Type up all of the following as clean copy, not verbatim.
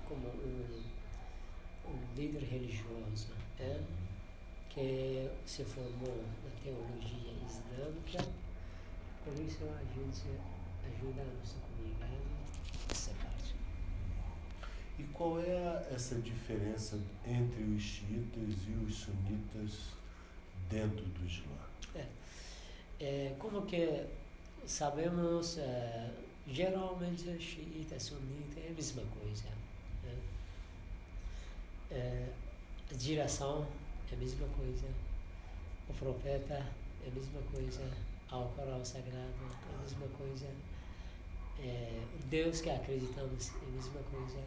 como um líder religioso, que se formou na teologia islâmica. Por isso a gente ajuda a nossa comunidade nessa parte. E qual é essa diferença entre os xiitas e os sunitas dentro do Islã? Como que sabemos, geralmente xiita e sunita é a mesma coisa. A direção é a mesma coisa, o profeta é a mesma coisa, ao Corão Sagrado é a mesma coisa, o Deus que acreditamos é a mesma coisa.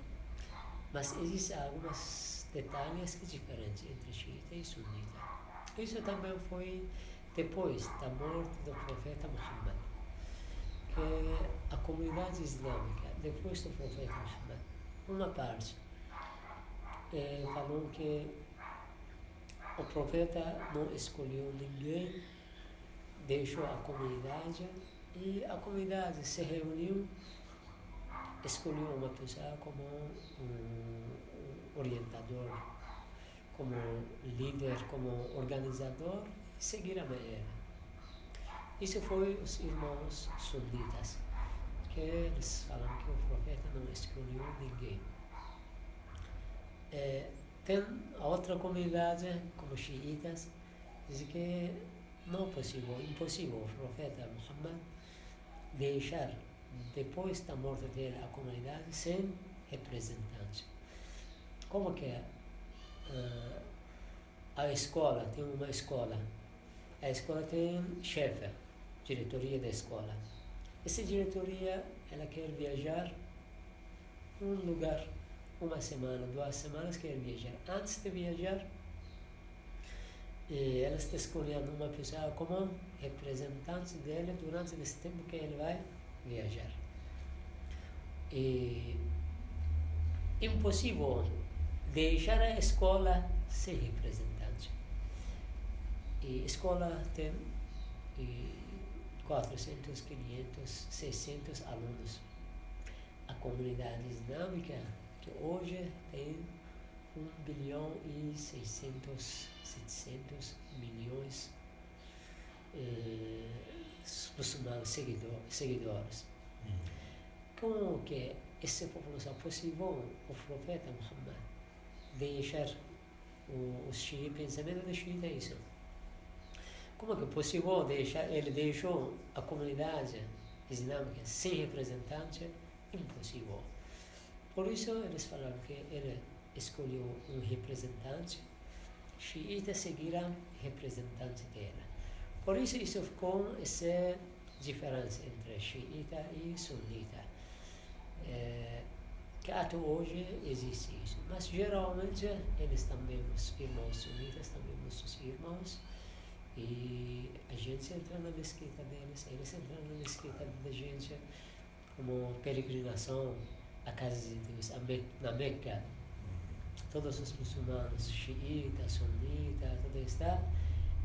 Mas existem alguns detalhes que diferentes entre xiita e sunita. Isso também foi depois da morte do profeta Muhammad, que a comunidade islâmica, depois do profeta Muhammad, uma parte falou que o profeta não escolheu ninguém, deixou a comunidade e a comunidade se reuniu, escolheu uma pessoa como um orientador, como líder, como organizador, e seguiram ela. Isso foi os irmãos sunitas, que eles falam que o profeta não escolheu ninguém. Tem a outra comunidade, como xiitas, diz que não é possível, impossível o profeta Muhammad deixar, depois da morte dele, a comunidade sem representante. Como que é? A escola, tem uma escola, a escola tem chefe, diretoria da escola. Essa diretoria, ela quer viajar para um lugar, uma semana, 2 semanas, quer viajar. Antes de viajar, ela está escolhendo uma pessoa como representante dele durante esse tempo que ele vai viajar. Impossível deixar a escola sem representante. E a escola tem 400, 500, 600 alunos. A comunidade islâmica, que hoje tem 1.600.700 milhões muçulmanos seguidores. Como que essa população possível, o profeta Muhammad deixar o pensamento do xiita é isso? Como que é possível deixar, ele deixou a comunidade islâmica sem representante? Impossível. Por isso eles falaram que ele escolheu um representante, xiita seguirá representante dela. Por isso ficou essa diferença entre xiita e sunita. Que até hoje existe isso. Mas geralmente eles também, os irmãos sunitas, também nossos irmãos, e a gente entra na mesquita deles, eles entram na mesquita da gente como peregrinação à casa de Deus, na Meca. Todos os muçulmanos, xiita, sunita, tudo está,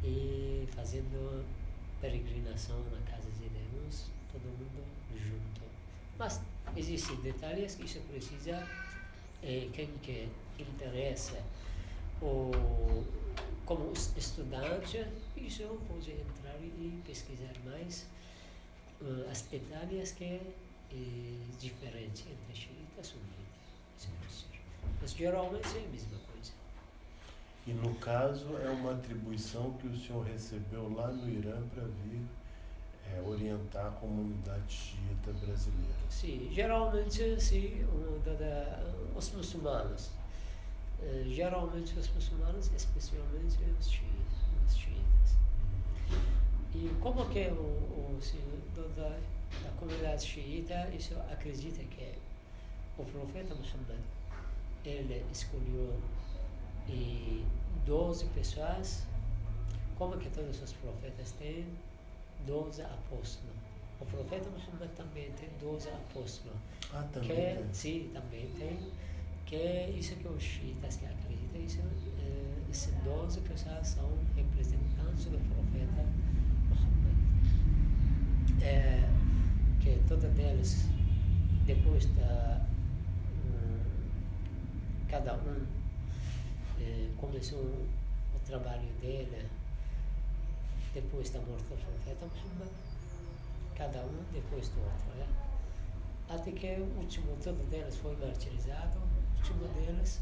e fazendo peregrinação na casa de Deus, todo mundo junto. Mas existem detalhes que isso precisa, quem que interessa, ou como estudante, isso pode entrar e pesquisar mais as detalhes que é diferente entre xiita e sunita. Mas geralmente é a mesma coisa. E no caso é uma atribuição que o senhor recebeu lá no Irã para vir orientar a comunidade xiita brasileira. Sim, geralmente sim, os muçulmanos. Geralmente os muçulmanos, especialmente os xiitas. E como que o senhor da comunidade xiita, isso acredita que o profeta Muhammad, ele escolheu 12 pessoas, como que todos os profetas têm 12 apóstolos. O profeta Muhammad também tem 12 apóstolos. Também tem? Sim, também tem. Que é isso que os xiitas que acreditam, essas 12 pessoas são representantes do profeta Muhammad. Que todos depois da cada começou o trabalho dele depois da morte do profeta Muhammad, cada um depois do outro, até que o último todo deles foi martirizado, o último deles,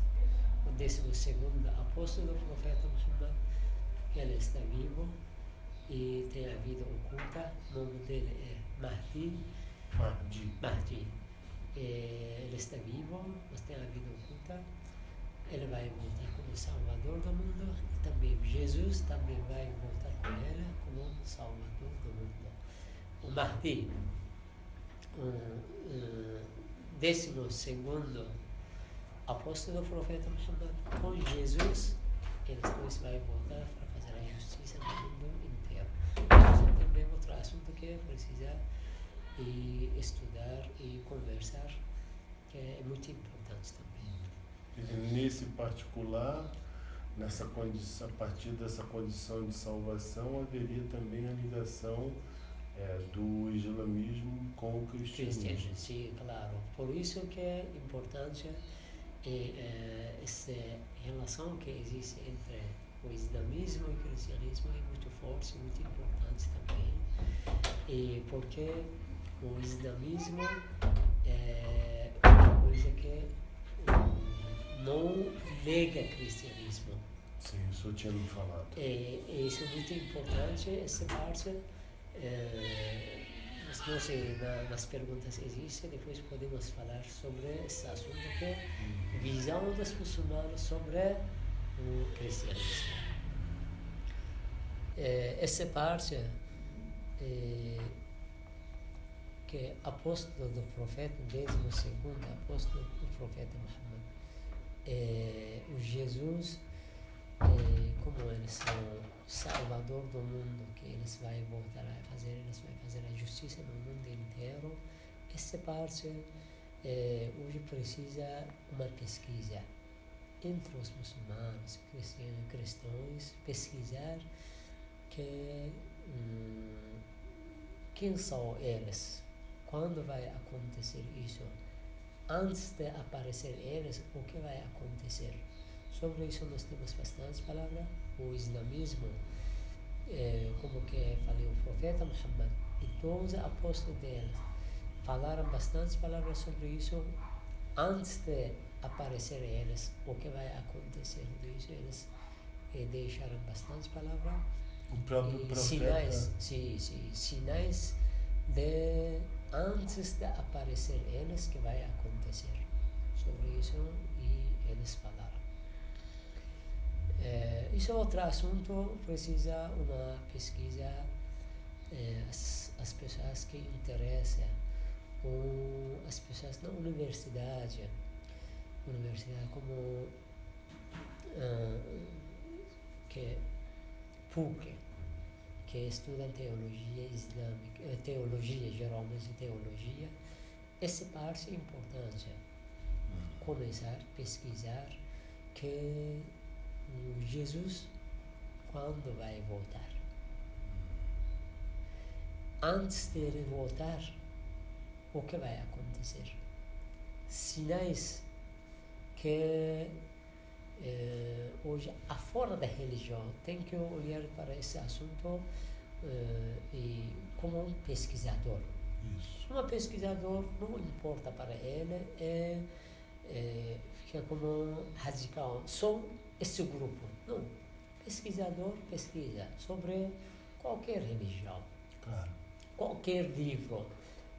o 12º apóstolo do profeta Muhammad, ele está vivo e tem a vida oculta, o nome dele é Mahdi. Ele está vivo, mas tem a vida oculta. Ele vai voltar como Salvador do mundo e também Jesus também vai voltar com ele como Salvador do mundo. O Mahdi, o 12º apóstolo do profeta Muhammad, com Jesus, eles dois vão voltar para fazer a justiça no mundo inteiro. Isso é também outro assunto que precisa estudar e conversar, que é muito importante também. Nesse particular, nessa condição, a partir dessa condição de salvação, haveria também a ligação do islamismo com o cristianismo. Sim, claro. Por isso que é importante essa relação que existe entre o islamismo e o cristianismo é muito forte, muito importante também. E porque o islamismo é uma coisa que não nega cristianismo. Sim, isso eu tinha me falado. Isso é muito importante, essa parte. Não sei, nas perguntas existe, depois podemos falar sobre esse assunto, que é a visão dos muçulmanos sobre o cristianismo. Essa parte que é apóstolo do profeta, 12º apóstolo do profeta Muhammad, o Jesus, como eles são Salvador do mundo, que eles vão voltar a fazer, eles vão fazer a justiça no mundo inteiro. Essa parte hoje precisa uma pesquisa entre os muçulmanos, cristãos, pesquisar quem são eles, quando vai acontecer isso, antes de aparecer eles, o que vai acontecer. Sobre isso nós temos bastante palavras. O islamismo, como que falei, o profeta Muhammad e 12 apóstolos dele falaram bastante palavras sobre isso antes de aparecer eles, o que vai acontecer disso. Eles deixaram bastante palavras. O próprio profeta... Sinais de antes de aparecer eles que vai acontecer. Sobre isso e eles falaram. Isso é outro assunto, precisa uma pesquisa, as pessoas que interessam, ou as pessoas na universidade como que PUC, que estudam teologia islâmica, geralmente teologia, essa parte é importante, começar a pesquisar que Jesus quando vai voltar. Antes de ele voltar, o que vai acontecer? Sinais que hoje, fora da religião, tem que olhar para esse assunto e como um pesquisador. Isso. Um pesquisador, não importa para ele, fica como radical, só esse grupo. Não. Pesquisador pesquisa sobre qualquer religião, claro, qualquer livro,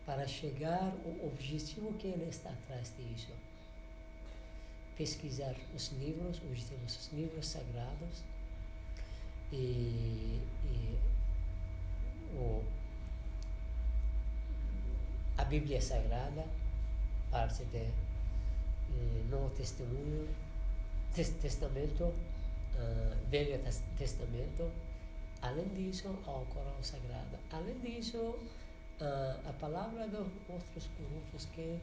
para chegar ao objetivo que ele está atrás disso. Pesquisar os livros, hoje temos os livros sagrados a Bíblia Sagrada, parte do Novo Testamento, Velho Testamento, além disso, ao Corão Sagrado. Além disso, a palavra de outros grupos que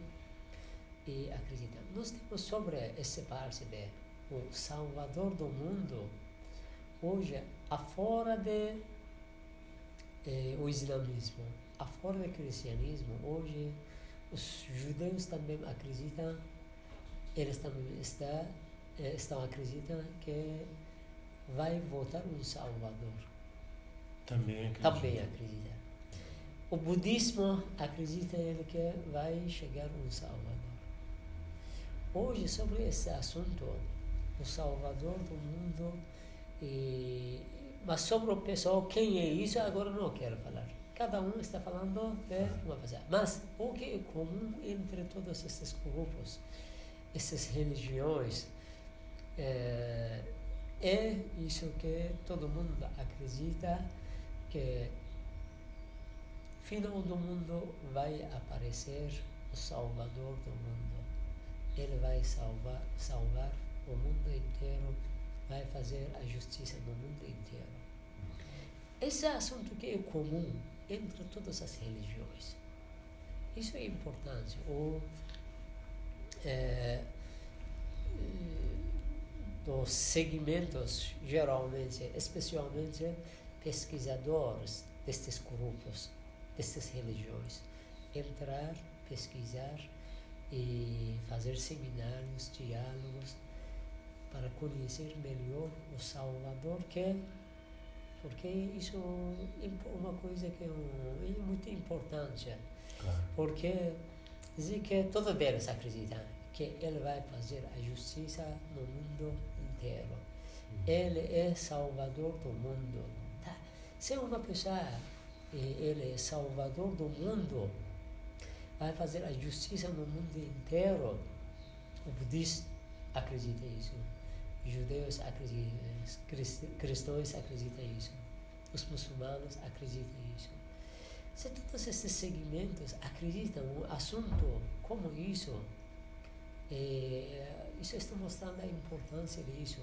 acreditam. Nós temos sobre essa parte de o Salvador do mundo, hoje, afora de o islamismo, afora do cristianismo, hoje os judeus também acreditam, eles também estão acreditando que vai voltar um Salvador. Também acredita. Também acredita. O budismo acredita ele que vai chegar um Salvador. Hoje, sobre esse assunto, o Salvador do mundo, mas sobre o pessoal, quem é isso, agora não quero falar. Cada um está falando de uma coisa. Mas o que é comum entre todos esses grupos, essas religiões, é isso que todo mundo acredita, que final do mundo vai aparecer o Salvador do mundo. Ele vai salvar o mundo inteiro, vai fazer a justiça no mundo inteiro. Esse assunto que é comum entre todas as religiões. Isso é importante. Dos segmentos, geralmente, especialmente pesquisadores destes grupos, destas religiões, entrar, pesquisar e fazer seminários, diálogos, para conhecer melhor o Salvador, porque isso é uma coisa que é muito importante, Claro. porque diz que todos eles acreditam que ele vai fazer a justiça no mundo inteiro. Ele é Salvador do mundo. Tá? Se uma pessoa, ele é Salvador do mundo, vai fazer a justiça no mundo inteiro, o budista acredita nisso, os judeus acreditam nisso, cristãos acreditam nisso, os muçulmanos acreditam nisso. Se todos esses segmentos acreditam no assunto como isso, isso está mostrando a importância disso.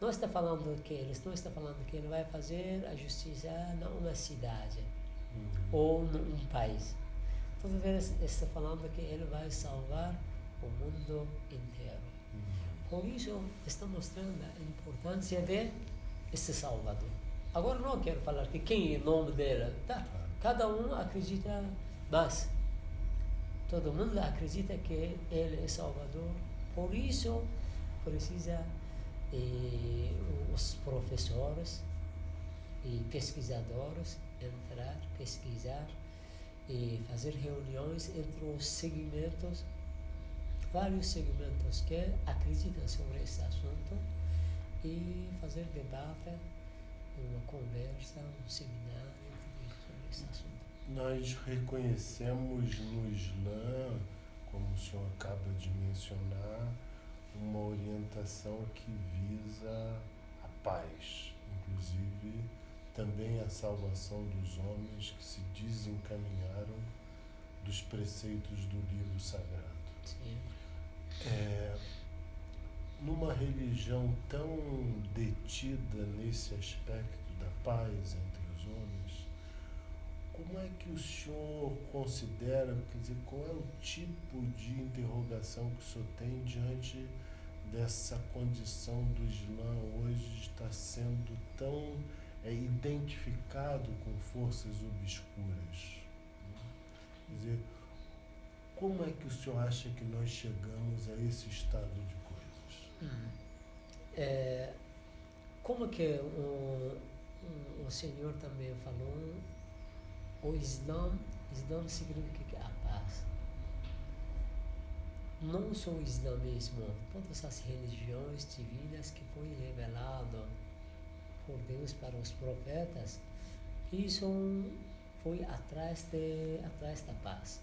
Não está falando que eles não está falando que ele vai fazer a justiça numa cidade ou num país. Toda vez está falando que ele vai salvar o mundo inteiro. Por isso está mostrando a importância de esse Salvador. Agora não quero falar que quem é o nome dele, tá? Cada um acredita, mas todo mundo acredita que ele é Salvador. Por isso precisa os professores e pesquisadores entrar, pesquisar e fazer reuniões entre os segmentos, vários segmentos que acreditam sobre esse assunto, e fazer debate, uma conversa, um seminário sobre esse assunto. Nós reconhecemos no Islã, como o senhor acaba de mencionar, uma orientação que visa a paz, inclusive também a salvação dos homens que se desencaminharam dos preceitos do livro sagrado. Sim. Numa religião tão detida nesse aspecto da paz entre os homens, como é que o senhor considera, quer dizer, qual é o tipo de interrogação que o senhor tem diante dessa condição do Islã hoje estar sendo tão identificado com forças obscuras? Quer dizer, como é que o senhor acha que nós chegamos a esse estado de coisas? Como que o senhor também falou, o Islã significa a paz. Não só o islamismo, todas as religiões divinas que foi revelado por Deus para os profetas, isso foi atrás da paz.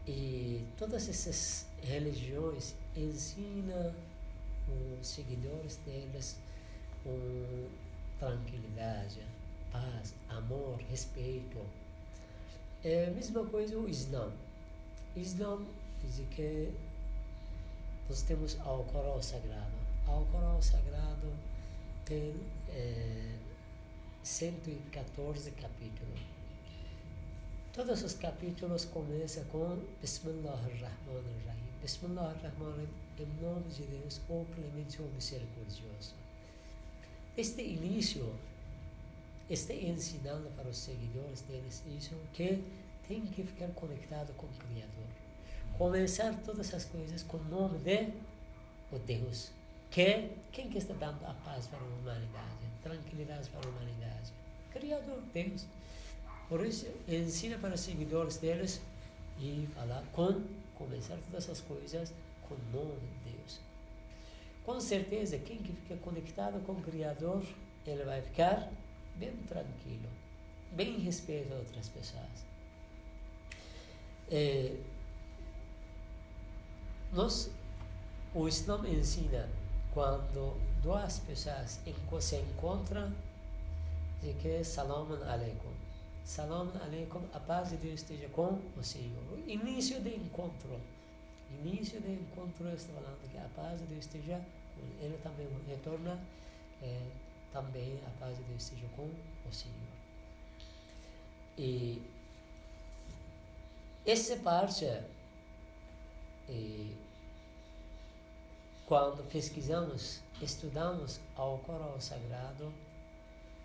E todas essas religiões ensinam os seguidores deles com tranquilidade, paz, amor, respeito. É a mesma coisa o Islã. Islã diz que nós temos o Corão Sagrado. O Corão Sagrado tem 114 capítulos. Todos os capítulos começam com Bismillahirrahmanirrahim. Bismillahirrahmanirrahim é o nome de Deus, o clemente, o misericordioso. Este início está ensinando para os seguidores deles isso, que tem que ficar conectado com o Criador. Começar todas as coisas com o nome de o Deus. Quem que está dando a paz para a humanidade, tranquilidade para a humanidade? Criador, Deus. Por isso, ensina para os seguidores deles e falar começar todas as coisas com o nome de Deus. Com certeza, quem que fica conectado com o Criador, ele vai ficar bem tranquilo, bem respeito a outras pessoas. O Islã ensina quando duas pessoas se encontram, de que Salam Aleikum. Salam Aleikum, a paz de Deus esteja com o Senhor. O início do encontro está falando que a paz de Deus esteja com ele. Também retorna, também a paz de Deus esteja com o Senhor. E essa parte, quando pesquisamos, estudamos ao Corão Sagrado,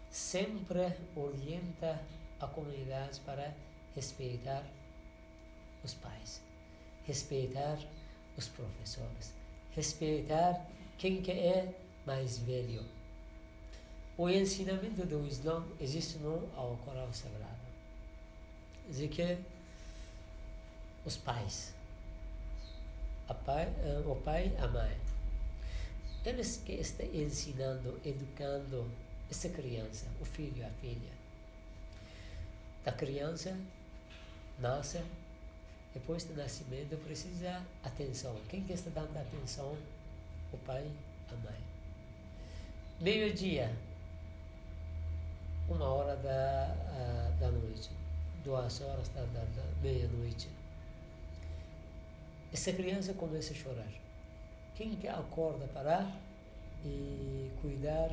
sempre orienta a comunidade para respeitar os pais, respeitar os professores, respeitar quem que é mais velho. O ensinamento do Islã existe no Corão Sagrado. Diz que os pais, o pai e a mãe, eles que estão ensinando, educando essa criança, o filho, a filha. A criança nasce, depois do nascimento precisa atenção. Quem que está dando atenção? O pai, a mãe. Meio-dia, 1h da noite, 2 horas da meia-noite. Essa criança começa a chorar. Quem que acorda para e cuidar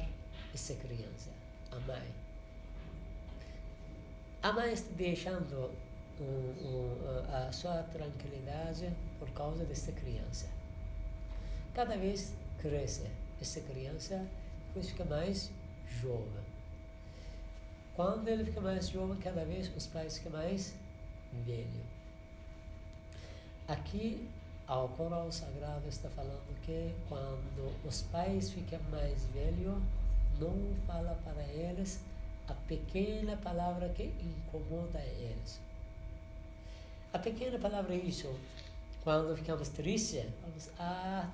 dessa criança? A mãe. A mãe está deixando a sua tranquilidade por causa dessa criança. Cada vez cresce essa criança, depois fica mais jovem. Quando ele fica mais jovem, cada vez os pais ficam mais velhos. Aqui, ao Corão Sagrado está falando que quando os pais ficam mais velhos, não fala para eles a pequena palavra que incomoda eles. A pequena palavra é isso. Quando ficamos tristes, vamos,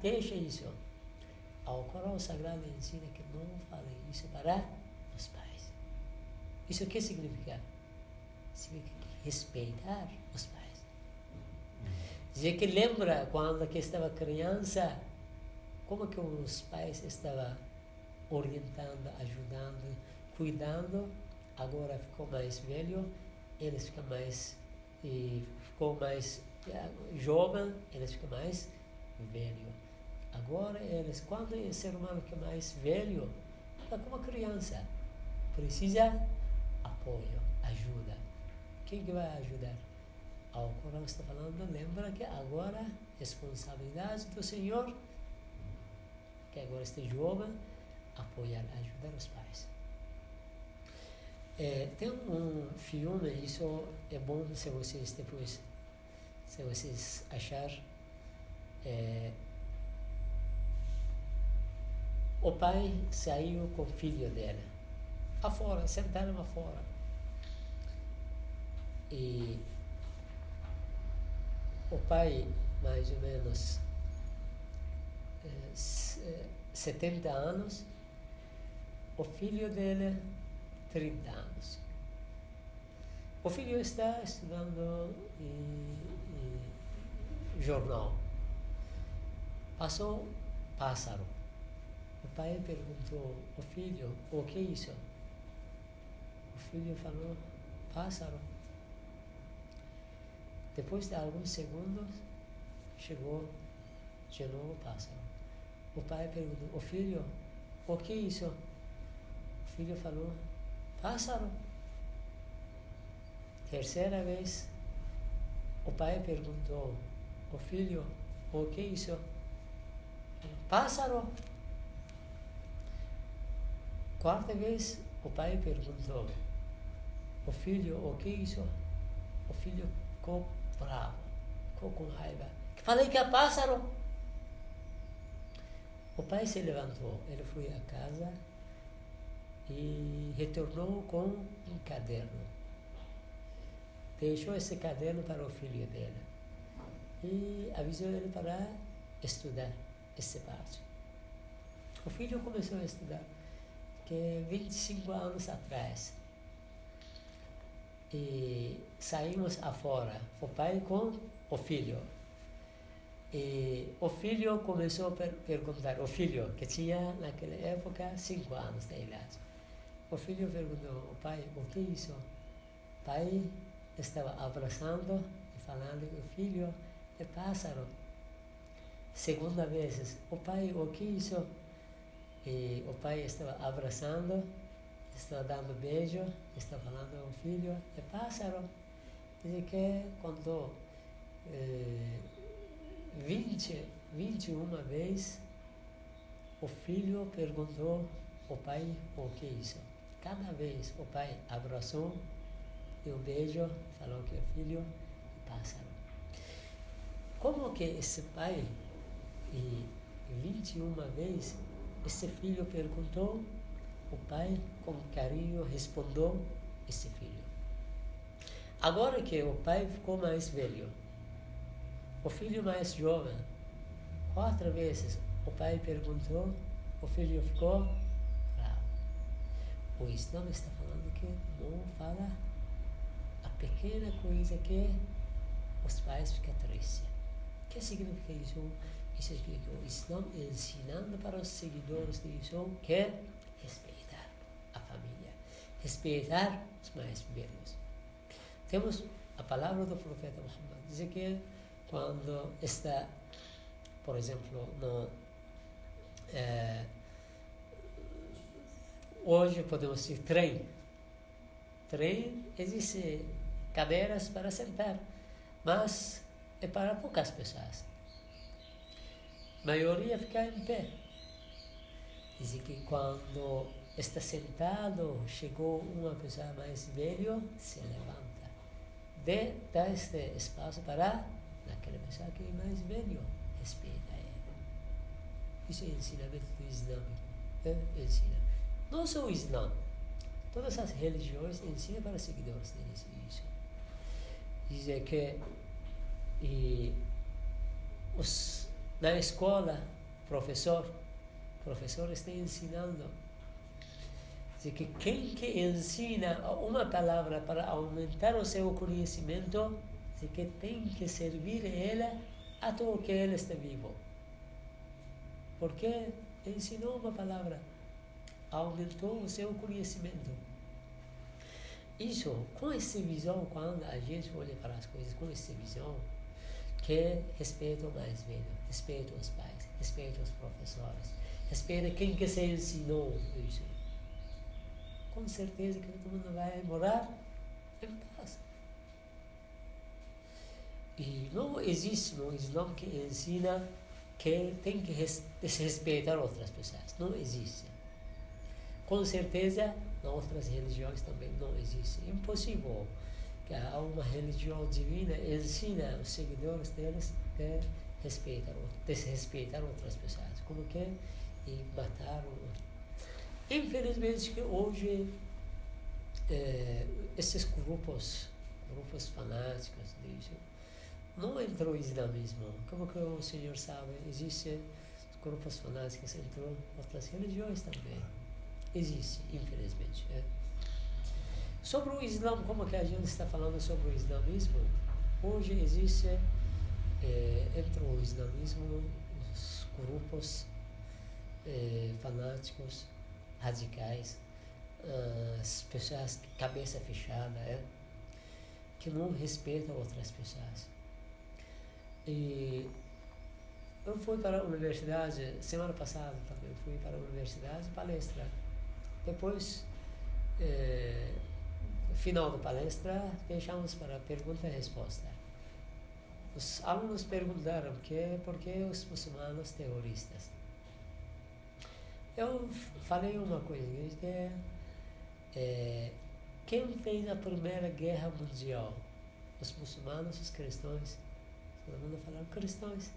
deixa isso. Ao Corão Sagrado ensina que não fale isso para os pais. Isso o que significa? Significa respeitar os pais. Dizer que lembra quando que estava criança, como que os pais estavam orientando, ajudando, cuidando. Agora ficou mais velho, eles ficam mais, ficou mais jovem, eles ficam mais velho. Agora eles, quando o ser humano fica mais velho, fica como uma criança, precisa apoio, ajuda. Quem que vai ajudar? Ao Corão está falando, lembra que agora responsabilidade do Senhor, que agora este jovem, apoiar, ajudar os pais. Tem um filme, isso é bom se vocês depois, se vocês achar. O pai saiu com o filho dele, afora, sentaram afora. E o pai, mais ou menos 70 anos, o filho dele, 30 anos. O filho está estudando jornal. Passou pássaro. O pai perguntou ao filho, o que é isso? O filho falou, pássaro. Depois de alguns segundos, chegou de novo o pássaro. O pai perguntou, o filho, o que é isso? O filho falou, pássaro. Terceira vez, o pai perguntou, o filho, o que é isso? Pássaro. Quarta vez, o pai perguntou, o filho, o que é isso? O filho ficou bravo, ficou com raiva. Falei que é pássaro. O pai se levantou, ele foi à casa e retornou com um caderno. Deixou esse caderno para o filho dele e avisou ele para estudar essa parte. O filho começou a estudar, que 25 anos atrás. E saímos afora, o pai com o filho. E o filho começou a perguntar, o filho que tinha naquela época 5 anos de idade. O filho perguntou ao pai, o que é isso? O pai estava abraçando e falando que o filho é pássaro. Segunda vez, o pai, o que é isso? E o pai estava abraçando, estava dando beijo, estava falando ao filho, é pássaro. Diz que quando 21 vezes o filho perguntou ao pai o que é isso. Cada vez o pai abraçou, deu um beijo, falou que o filho é pássaro. Como que esse pai, e 21 vezes, esse filho perguntou, o pai com carinho respondeu esse filho. Agora que o pai ficou mais velho, o filho mais jovem, 4 vezes o pai perguntou, o filho ficou bravo. O Islã está falando que não fala a pequena coisa que os pais ficam tristes. O que significa isso? Isso significa o Islã ensinando para os seguidores de isso que é respeitar a família, respeitar os mais velhos. Temos a palavra do profeta Muhammad, diz que quando está, por exemplo, hoje podemos dizer trem. Trem existe cadeiras para sentar, mas é para poucas pessoas. A maioria fica em pé. Diz que quando está sentado, chegou uma pessoa mais velha, se levanta. Dá este espaço para aquela pessoa que é mais velho, respeita ele. Isso é ensinamento do islâmico. Ensina. Não só o Islã, todas as religiões ensinam para os seguidores deles isso. Diz que na escola, professor está ensinando. Diz que quem que ensina uma palavra para aumentar o seu conhecimento, diz que tem que servir ela até que ele está vivo. Porque ensinou uma palavra, aumentou o seu conhecimento. Isso, com essa visão, quando a gente olha para as coisas com essa visão, que respeita o mais velho, respeita os pais, respeita os professores, respeita quem que se ensinou isso. Com certeza que todo mundo vai morar em paz. E não existe no Islã que ensina que tem que desrespeitar outras pessoas. Não existe. Com certeza, nas outras religiões também não existe. É impossível que uma religião divina ensina os seguidores deles que desrespeitar outras pessoas. Como que matar o outro. Infelizmente que hoje esses grupos fanáticos disso, não entrou o islamismo. Como que o senhor sabe, existem grupos fanáticos, entrou outras religiões também. Existe, infelizmente. Sobre o Islã, como que a gente está falando sobre o islamismo, hoje existe, entre o islamismo, os grupos fanáticos, radicais, as pessoas de cabeça fechada, que não respeitam outras pessoas. E eu fui para a universidade, semana passada também, fui para a universidade palestra. Depois, no final da palestra, deixamos para pergunta e resposta. Os alunos perguntaram por que os muçulmanos terroristas. Eu falei uma coisa, que quem fez a Primeira Guerra Mundial? Os muçulmanos, os cristãos. Todo mundo fala cristãos.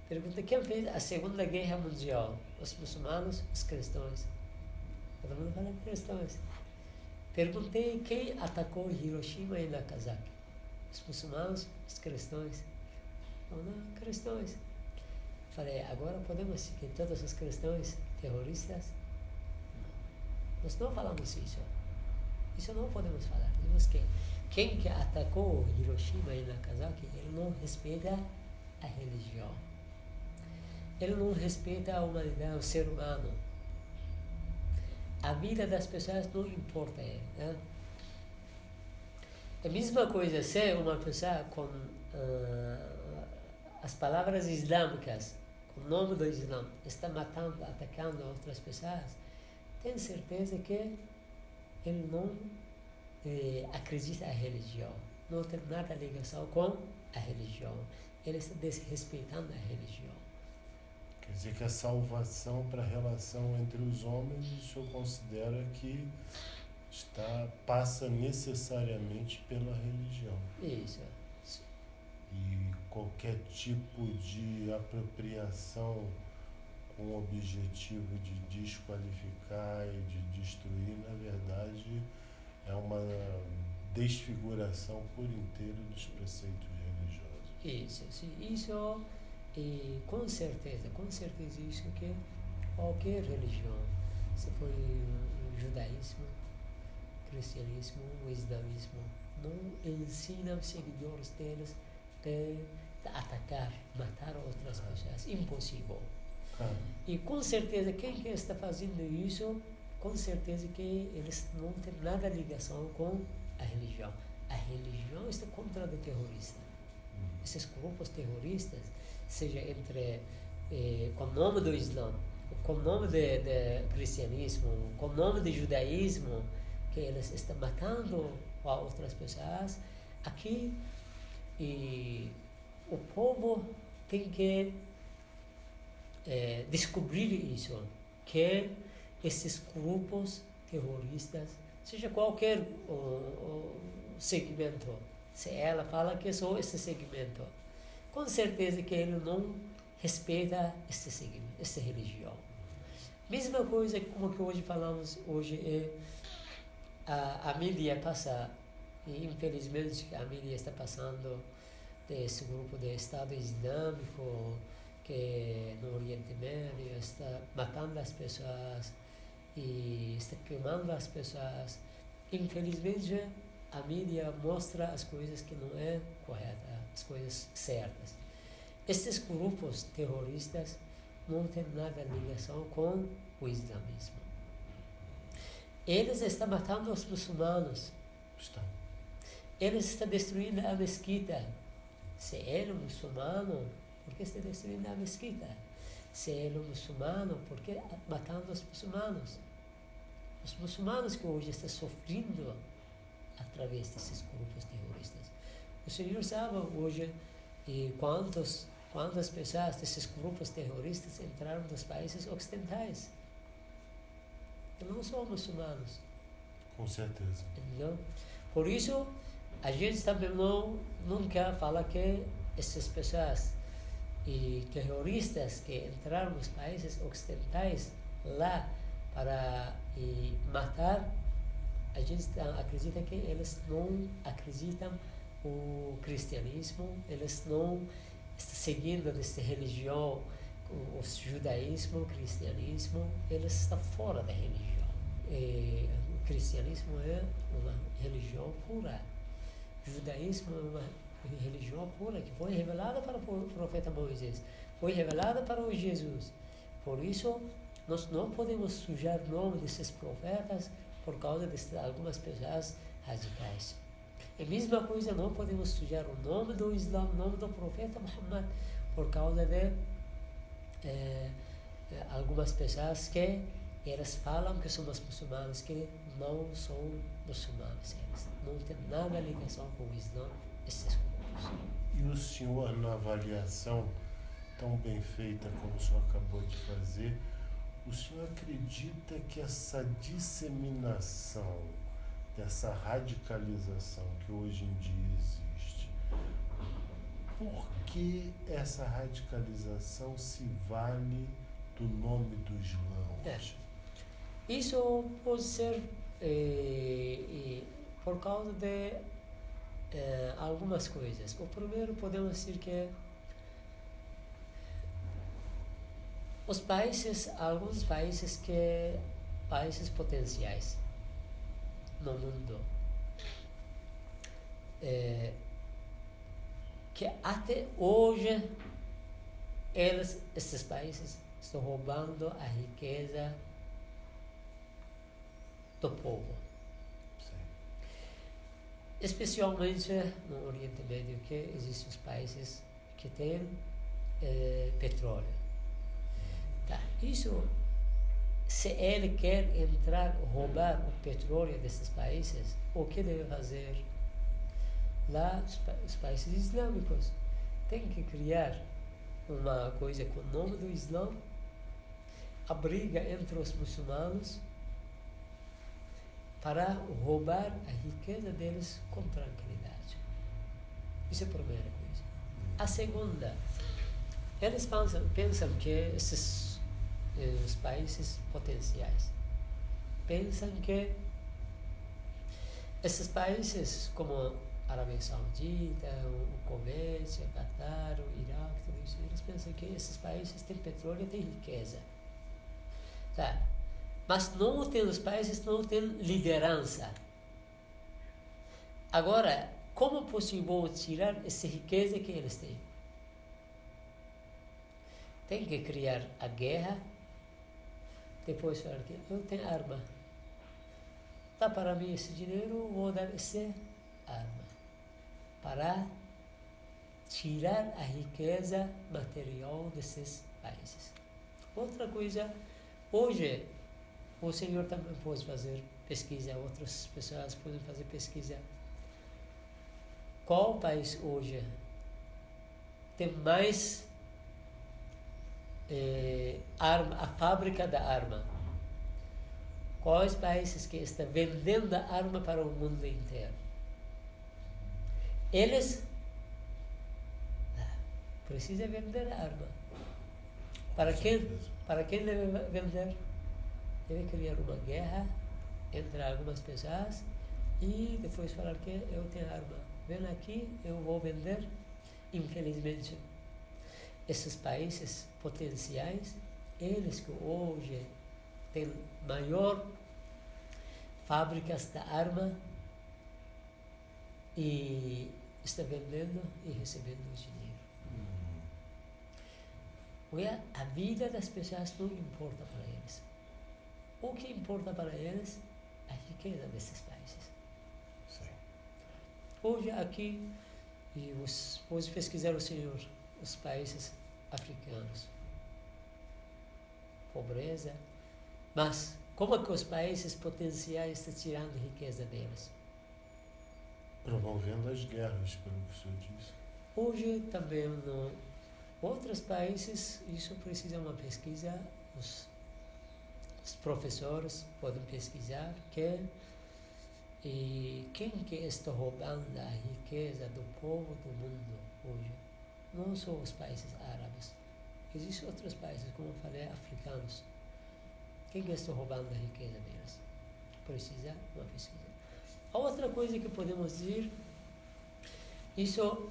Pergunta, quem fez a Segunda Guerra Mundial? Os muçulmanos, os cristãos. Todo mundo fala cristãos. Perguntei quem atacou Hiroshima e Nagasaki. Os muçulmanos, os cristãos. Não, cristãos. Falei, agora podemos seguir todos os cristãos terroristas? Não. Nós não falamos isso. Isso não podemos falar. Dizemos que quem que atacou Hiroshima e Nagasaki, ele não respeita a religião. Ele não respeita a humanidade, o ser humano. A vida das pessoas não importa a ele. Né? É a mesma coisa se uma pessoa com as palavras islâmicas, com o nome do Islã, está matando, atacando outras pessoas, tem certeza que ele não acredita na religião. Não tem nada ligação com a religião. Ele está desrespeitando a religião. Quer dizer que a salvação para a relação entre os homens, o senhor considera que passa necessariamente pela religião. Isso. E qualquer tipo de apropriação com o objetivo de desqualificar e de destruir, na verdade, é uma desfiguração por inteiro dos preceitos religiosos. Isso, sim. Isso, e com certeza isso que qualquer religião, se foi o judaísmo, o cristianismo, o islamismo, não ensina os seguidores deles de atacar, matar outras pessoas. Impossível. E com certeza quem que está fazendo isso, com certeza que eles não têm nada ligação com a religião. A religião está contra o terrorista. Esses grupos terroristas, seja entre com o nome do Islã, com o nome de cristianismo, com o nome de judaísmo, que eles estão matando outras pessoas, aqui e o povo tem que descobrir isso, que esses grupos terroristas, seja qualquer segmento, se ela fala que só esse segmento, com certeza que ele não respeita esse segmento, essa religião. Mesma coisa como que hoje falamos, a mídia passa, e infelizmente a mídia está passando desse grupo de Estado Islâmico, que no Oriente Médio está matando as pessoas e está queimando as pessoas. Infelizmente, a mídia mostra as coisas que não é correta, as coisas certas. Esses grupos terroristas não têm nada ligação com o islamismo. Eles estão matando os muçulmanos. Eles estão destruindo a mesquita. Se ele é muçulmano, por que está destruindo a mesquita? Se ele é muçulmano, por que matando os muçulmanos? Os muçulmanos que hoje estão sofrendo através desses grupos terroristas. O senhor sabe hoje quantas pessoas desses grupos terroristas entraram nos países ocidentais? E não são muçulmanos. Com certeza. Entendeu? Por isso, a gente também nunca fala que essas pessoas e terroristas que entraram nos países ocidentais lá para matar, a gente acredita que eles não acreditam no cristianismo, eles não estão seguindo essa religião, o judaísmo, o cristianismo, eles estão fora da religião. O cristianismo é uma religião pura. O judaísmo é uma religião pura que foi revelada para o profeta Moisés, foi revelada para o Jesus. Por isso, nós não podemos sujar o nome desses profetas por causa de algumas pessoas radicais. É a mesma coisa, não podemos sujar o nome do Islã, o nome do profeta Muhammad, por causa de algumas pessoas que elas falam que somos muçulmanos, que não são muçulmanos. Eles não têm nada ligação com o Islã, esses grupos. E o senhor, na avaliação tão bem feita como o senhor acabou de fazer, o senhor acredita que essa disseminação dessa radicalização que hoje em dia existe, por que essa radicalização se vale do nome do Islã hoje? Isso pode ser por causa de algumas coisas. O primeiro, podemos dizer que alguns países potenciais no mundo, que até hoje esses países estão roubando a riqueza do povo. Sim. Especialmente no Oriente Médio, que existem os países que têm petróleo. Tá. Isso, se ele quer roubar o petróleo desses países, o que deve fazer? Lá, os países islâmicos têm que criar uma coisa com o nome do Islã, a briga entre os muçulmanos para roubar a riqueza deles com tranquilidade. Isso é a primeira coisa. A segunda, eles pensam que esses os países potenciais pensam que esses países como a Arábia Saudita, o Kuwait, o Catar, o Iraque, tudo isso, eles pensam que esses países têm petróleo e têm riqueza. Tá? Mas os países não têm liderança. Agora, como é possível tirar essa riqueza que eles têm? Tem que criar a guerra, depois falar que eu tenho arma. Dá para mim esse dinheiro, vou dar essa arma. Para tirar a riqueza material desses países. Outra coisa, hoje, o senhor também pode fazer pesquisa, outras pessoas podem fazer pesquisa. Qual país hoje tem mais a fábrica da arma? Quais países que estão vendendo a arma para o mundo inteiro? Eles precisam vender a arma. Para quem deve vender? Deve criar uma guerra entre algumas pessoas e depois falar que eu tenho arma. Vem aqui, eu vou vender. Infelizmente, esses países potenciais, eles que hoje têm maior fábricas da arma e estão vendendo e recebendo dinheiro. A vida das pessoas não importa para eles. O que importa para eles é a riqueza desses países. Sim. Hoje aqui, e pode pesquisar o senhor, os países africanos. Pobreza. Mas como é que os países potenciais estão tirando a riqueza deles? Promovendo as guerras, pelo que o senhor disse. Hoje também em outros países, isso precisa uma pesquisa. Os professores podem pesquisar quem que está roubando a riqueza do povo do mundo hoje. Não só os países árabes. Existem outros países, como eu falei, africanos. Quem que está roubando a riqueza deles? Precisa uma pesquisa. A outra coisa que podemos dizer, isso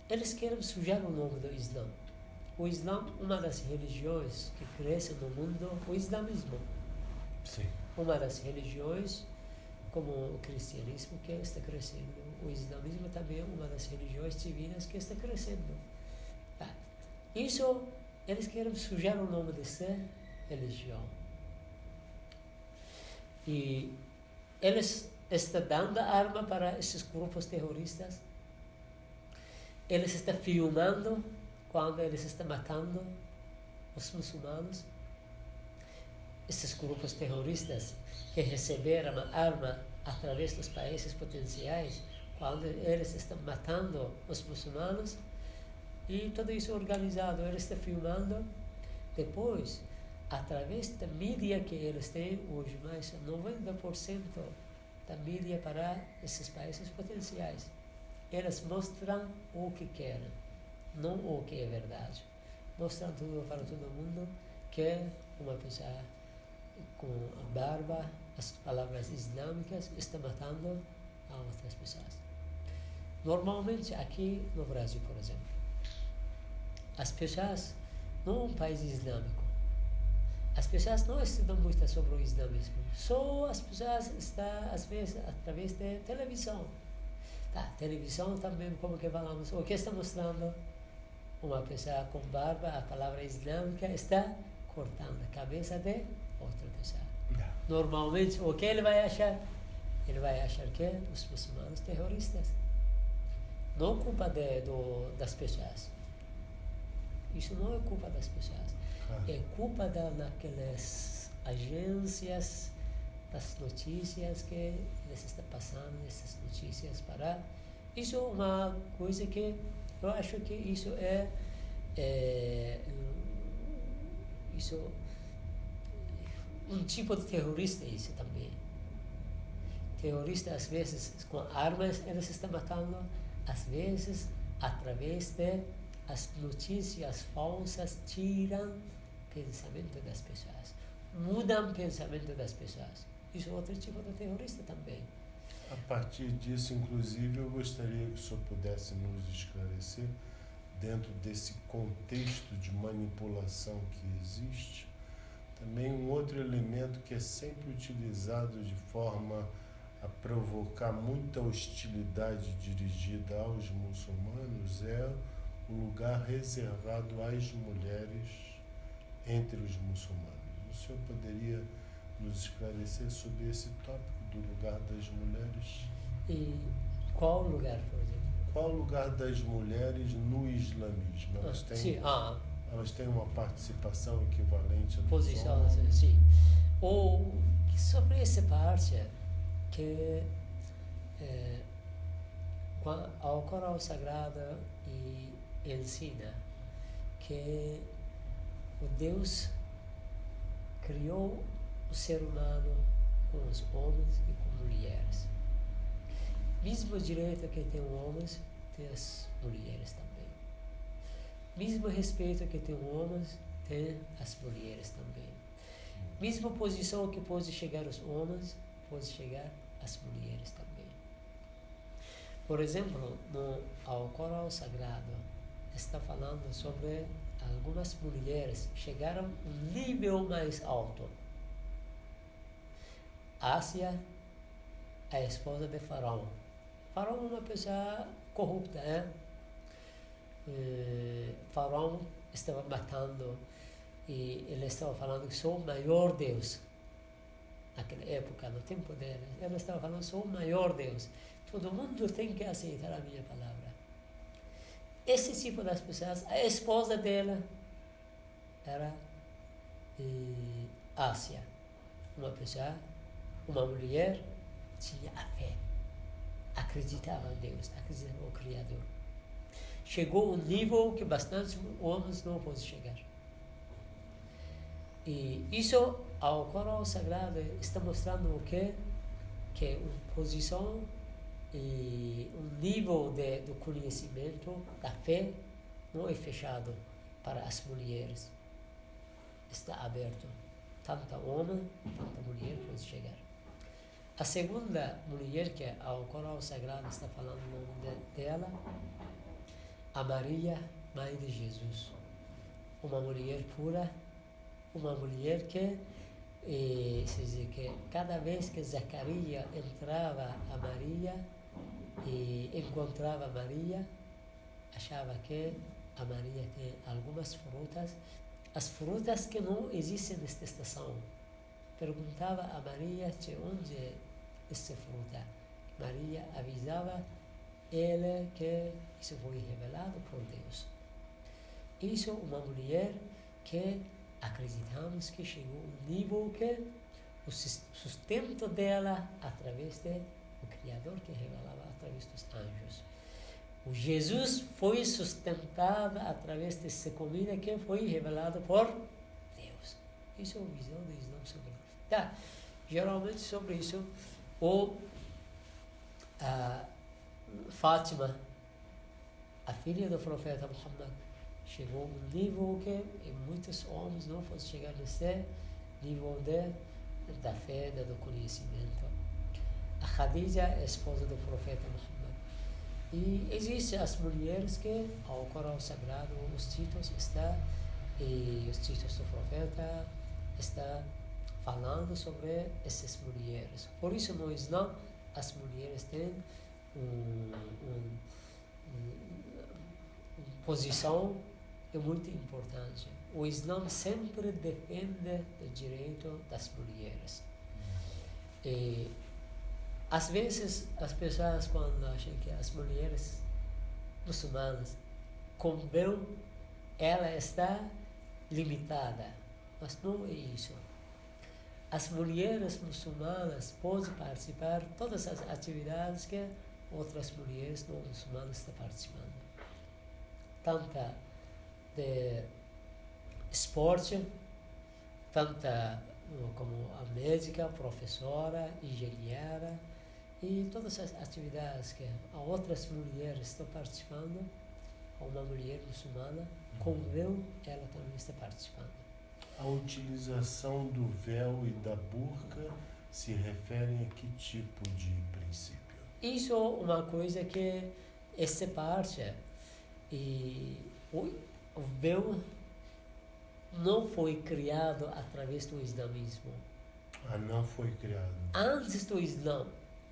eles querem sujar o nome do Islã. O Islã, uma das religiões que cresce no mundo, o islamismo. Sim. Uma das religiões, como o cristianismo, que está crescendo. O islamismo também é uma das religiões divinas que está crescendo. Tá. Isso, eles querem sujar o nome dessa religião. E eles estão dando arma para esses grupos terroristas. Eles estão filmando quando eles estão matando os muçulmanos. Esses grupos terroristas que receberam a arma através dos países potenciais, quando eles estão matando os muçulmanos, e tudo isso organizado, eles estão filmando. Depois, através da mídia que eles têm hoje, mais 90% da mídia para esses países potenciais. Eles mostram o que querem, não o que é verdade. Mostram tudo para todo mundo que uma pessoa com a barba, as palavras islâmicas, está matando a outras pessoas. Normalmente, aqui no Brasil, por exemplo, as pessoas, não é um país islâmico, as pessoas não estudam muito sobre o islamismo, só as pessoas estão, às vezes, através da televisão. Tá, televisão também, como que falamos, o que está mostrando? Uma pessoa com barba, a palavra islâmica, está cortando a cabeça de outra pessoa. Normalmente, o que ele vai achar? Ele vai achar que os muçulmanos terroristas. Não culpa das pessoas. Isso não é culpa das pessoas. É culpa daquelas agências, das notícias que eles estão passando, essas notícias para... Isso é uma coisa que eu acho que isso isso um tipo de terrorista, isso também. Terroristas, às vezes, com armas, eles estão matando, às vezes, através de as notícias falsas, tiram pensamento das pessoas, mudam o pensamento das pessoas. Isso é outro tipo de terrorista também. A partir disso, inclusive, eu gostaria que o senhor pudesse nos esclarecer, dentro desse contexto de manipulação que existe, também um outro elemento que é sempre utilizado de forma a provocar muita hostilidade dirigida aos muçulmanos é o lugar reservado às mulheres entre os muçulmanos. O senhor poderia nos esclarecer sobre esse tópico do lugar das mulheres? E qual lugar, por exemplo? Qual o lugar das mulheres no islamismo? Elas têm uma participação equivalente à posição, sim. Ou sobre essa parte que ao Corão Sagrado ensina que o Deus criou o ser humano com os homens e com mulheres. Mesmo direito que tem os homens, tem as mulheres também. Mesmo respeito que tem os homens, tem as mulheres também. Mesma posição que pode chegar os homens, pode chegar as mulheres também. Por exemplo, no Alcorão Sagrado, está falando sobre algumas mulheres que chegaram a um nível mais alto. Ásia, a esposa de Faraó. Faraó é uma pessoa corrupta, né? Faraó estava matando e ele estava falando que sou o maior Deus. Naquela época, no tempo dele, ele estava falando sou o maior Deus. Todo mundo tem que aceitar a minha palavra. Esse tipo das pessoas, a esposa dela era Ásia, uma pessoa, uma mulher, tinha a fé, acreditava em Deus, acreditava no Criador. Chegou um nível que bastante homens não podem chegar. E isso, ao Corão Sagrado, está mostrando o quê? Que uma posição e um nível do conhecimento, da fé, não é fechado para as mulheres. Está aberto. Tanto homem, tanto mulher pode chegar. A segunda mulher que ao Corão Sagrado está falando o nome dela, a Maria, mãe de Jesus. Uma mulher pura, uma mulher que que cada vez que Zacarias entrava a Maria e encontrava Maria, achava que a Maria tem algumas frutas, as frutas que não existem nesta estação. Perguntava a Maria de onde é essa fruta. Maria avisava ele que isso foi revelado por Deus. Isso é uma mulher que acreditamos que chegou a um nível que o sustento dela através do Criador que revelava através dos anjos. O Jesus foi sustentado através dessa comida que foi revelado por Deus. Isso é a visão do Islã sobre isso. Tá, geralmente sobre isso, ou a Fátima, a filha do profeta Muhammad, chegou a um nível que muitos homens não podem chegar nesse nível da fé, do conhecimento. A Khadija é a esposa do profeta Muhammad. E existem as mulheres que, ao Corão Sagrado, os títulos e os títulos do profeta está falando sobre essas mulheres. Por isso, no Islã, as mulheres têm uma posição muito importante. O Islã sempre defende o direito das mulheres. E, às vezes, as pessoas, quando acham que as mulheres muçulmanas, com véu, ela está limitada. Mas não é isso. As mulheres muçulmanas podem participar de todas as atividades que outras mulheres não muçulmanas estão participando. Tanto de esporte, tanto como a médica, professora, engenheira, e todas as atividades que outras mulheres estão participando, uma mulher muçulmana, com véu, ela também está participando. A utilização do véu e da burca se referem a que tipo de princípio? Isso é uma coisa que essa parte, e o véu não foi criado através do islamismo. Não foi criado. Antes do Islã,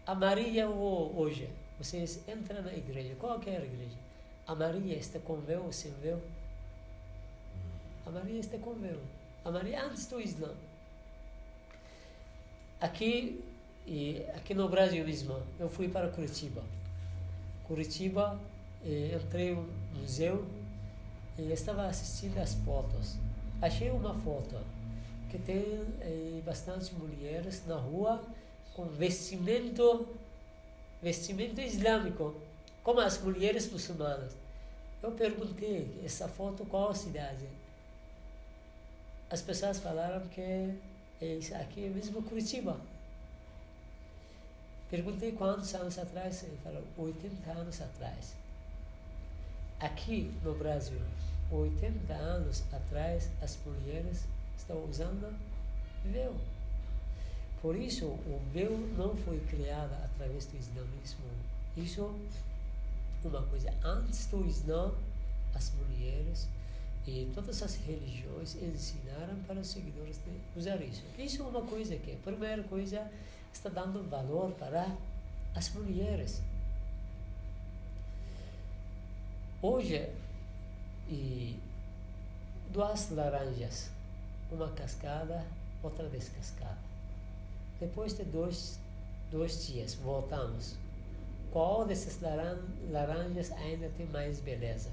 a Maria hoje, vocês entram na igreja, qualquer igreja, a Maria está com véu ou sem véu? A Maria está com véu. A Maria antes do Islã. Aqui no Brasil mesmo, eu fui para Curitiba. Entrei no museu e estava assistindo as fotos. Achei uma foto que tem bastante mulheres na rua com vestimento islâmico, como as mulheres muçulmanas. Eu perguntei, essa foto qual cidade? As pessoas falaram que isso aqui é mesmo Curitiba. Perguntei quantos anos atrás, ele falou 80 anos atrás. Aqui no Brasil, 80 anos atrás, as mulheres estão usando véu. Por isso, o véu não foi criado através do islamismo. Isso é uma coisa. Antes do Islã, as mulheres e todas as religiões ensinaram para os seguidores de usar isso. Isso é uma coisa que, a primeira coisa, está dando valor para as mulheres. Hoje, duas laranjas, uma cascada, outra descascada. Depois de dois dias, voltamos. Qual dessas laranjas ainda tem mais beleza?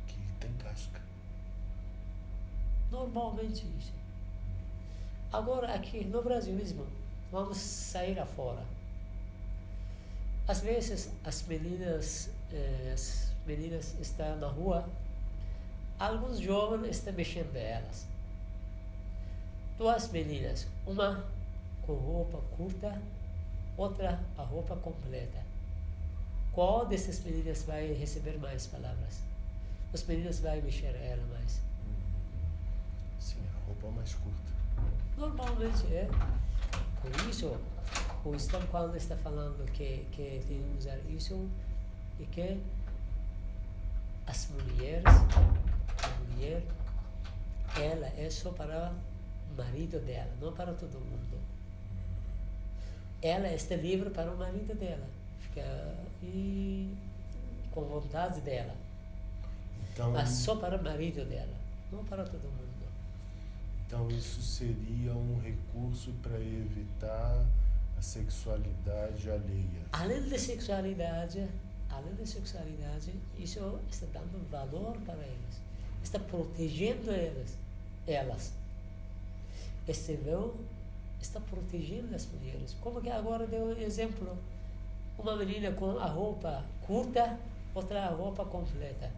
Que tem casca. Normalmente isso. Agora aqui no Brasil mesmo, vamos sair afora. Às vezes as meninas estão na rua, alguns jovens estão mexendo elas. Duas meninas, uma com roupa curta, outra a roupa completa. Qual dessas meninas vai receber mais palavras? Os meninos vão mexer ela mais. Sim, a roupa mais curta. Normalmente é. Por isso, o Islã, quando está falando que tem que usar isso, e que a mulher, ela é só para o marido dela, não para todo mundo. Ela está livre para o marido dela, e com vontade dela. Então, mas só para o marido dela, não para todo mundo. Então isso seria um recurso para evitar a sexualidade alheia. Além da sexualidade, isso está dando valor para eles, está protegendo elas. Esse véu está protegendo as mulheres. Como que agora deu um exemplo, uma menina com a roupa curta, outra a roupa completa.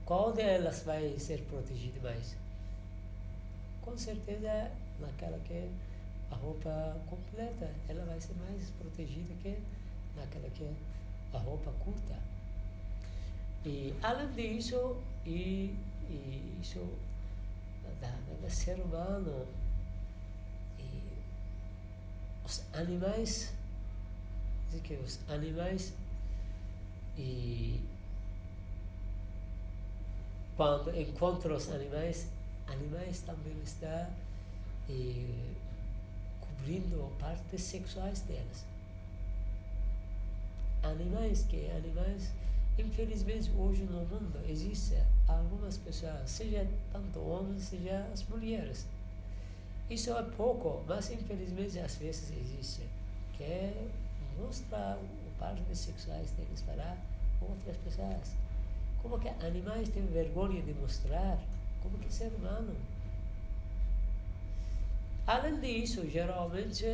qual delas vai ser protegida mais? Com certeza naquela que é a roupa completa, ela vai ser mais protegida que naquela que é a roupa curta. E além disso, isso da ser humano, e os animais, diz que os animais, e quando encontram os animais também estão cobrindo partes sexuais delas. Animais, infelizmente hoje no mundo existem algumas pessoas, seja tanto homens, seja as mulheres. Isso é pouco, mas infelizmente às vezes existe, que mostra partes sexuais deles para outras pessoas. Como que animais têm vergonha de mostrar, como que ser humano. Além disso, geralmente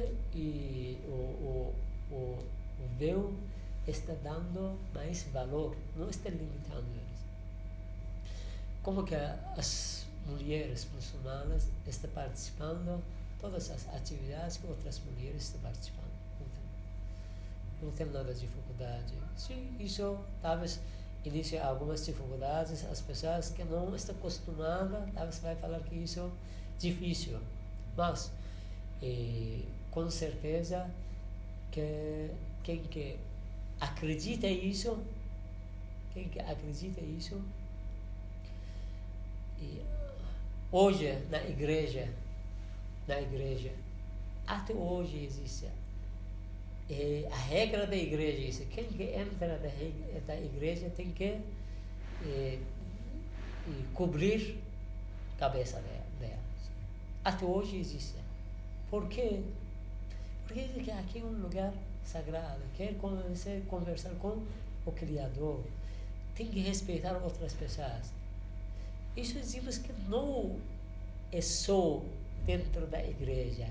o véu está dando mais valor, não está limitando eles. Como que as mulheres muçulmanas estão participando todas as atividades que outras mulheres estão participando. Não tem nada de dificuldade. Sim, isso talvez inicie algumas dificuldades. As pessoas que não estão acostumadas, talvez vai falar que isso é difícil. Mas, com certeza, que quem que acredita isso, e hoje na igreja, até hoje existe a regra da igreja, quem que entra da igreja tem que cobrir a cabeça dela. Até hoje existe. Por quê? Porque aqui é um lugar sagrado, quer conversar com o Criador, tem que respeitar outras pessoas. Isso dizemos que não é só dentro da igreja,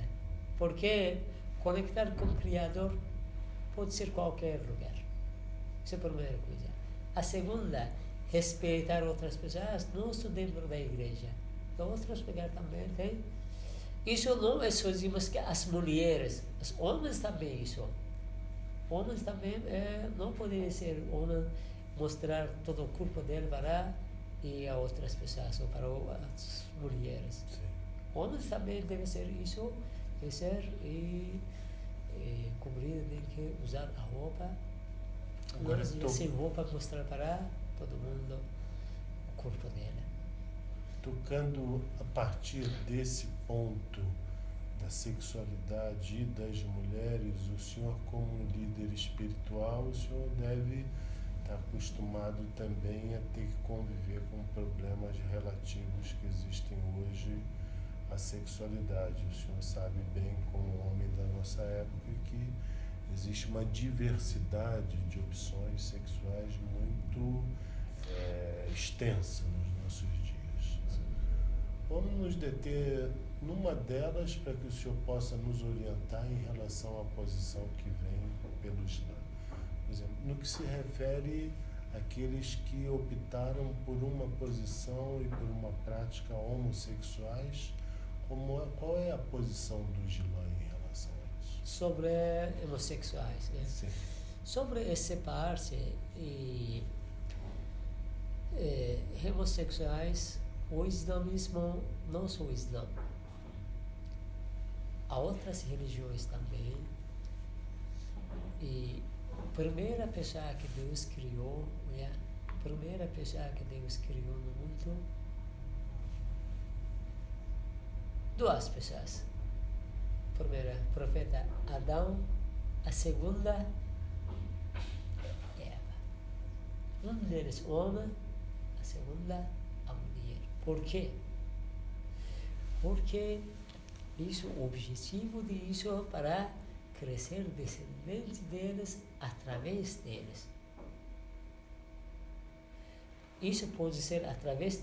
porque conectar com o Criador pode ser qualquer lugar. Essa é a primeira coisa. A segunda, respeitar outras pessoas, não só dentro da igreja. Em outros lugares também tem. Isso não é só dizemos que as mulheres, os homens também isso. Homens também não podem ser homem mostrar todo o corpo dele para a outras pessoas ou para as mulheres. Sim. Homens também devem ser isso, deve ser cobrido, tem que usar a roupa. Agora Não sem roupa mostrar para todo mundo o corpo dela. Tocando a partir desse ponto da sexualidade e das mulheres, o senhor como um líder espiritual, o senhor deve estar acostumado também a ter que conviver com problemas relativos que existem hoje à sexualidade. O senhor sabe bem, como homem da nossa época, que existe uma diversidade de opções sexuais muito extensa nos nossos dias. Vamos nos deter numa delas para que o senhor possa nos orientar em relação à posição que vem pelo Islã. Por exemplo, no que se refere àqueles que optaram por uma posição e por uma prática homossexuais, qual é a posição do Islã em relação a isso? Sobre homossexuais, né? Sim. Sobre essa parte, homossexuais, o islamismo, não só o Islã, há outras religiões também, e a primeira pessoa que Deus criou, no mundo, duas pessoas. A primeira, profeta Adão, a segunda, Eva. Um deles, homem, a segunda, a mulher. Por quê? Porque o objetivo disso é para crescer descendente deles através deles. Isso pode ser através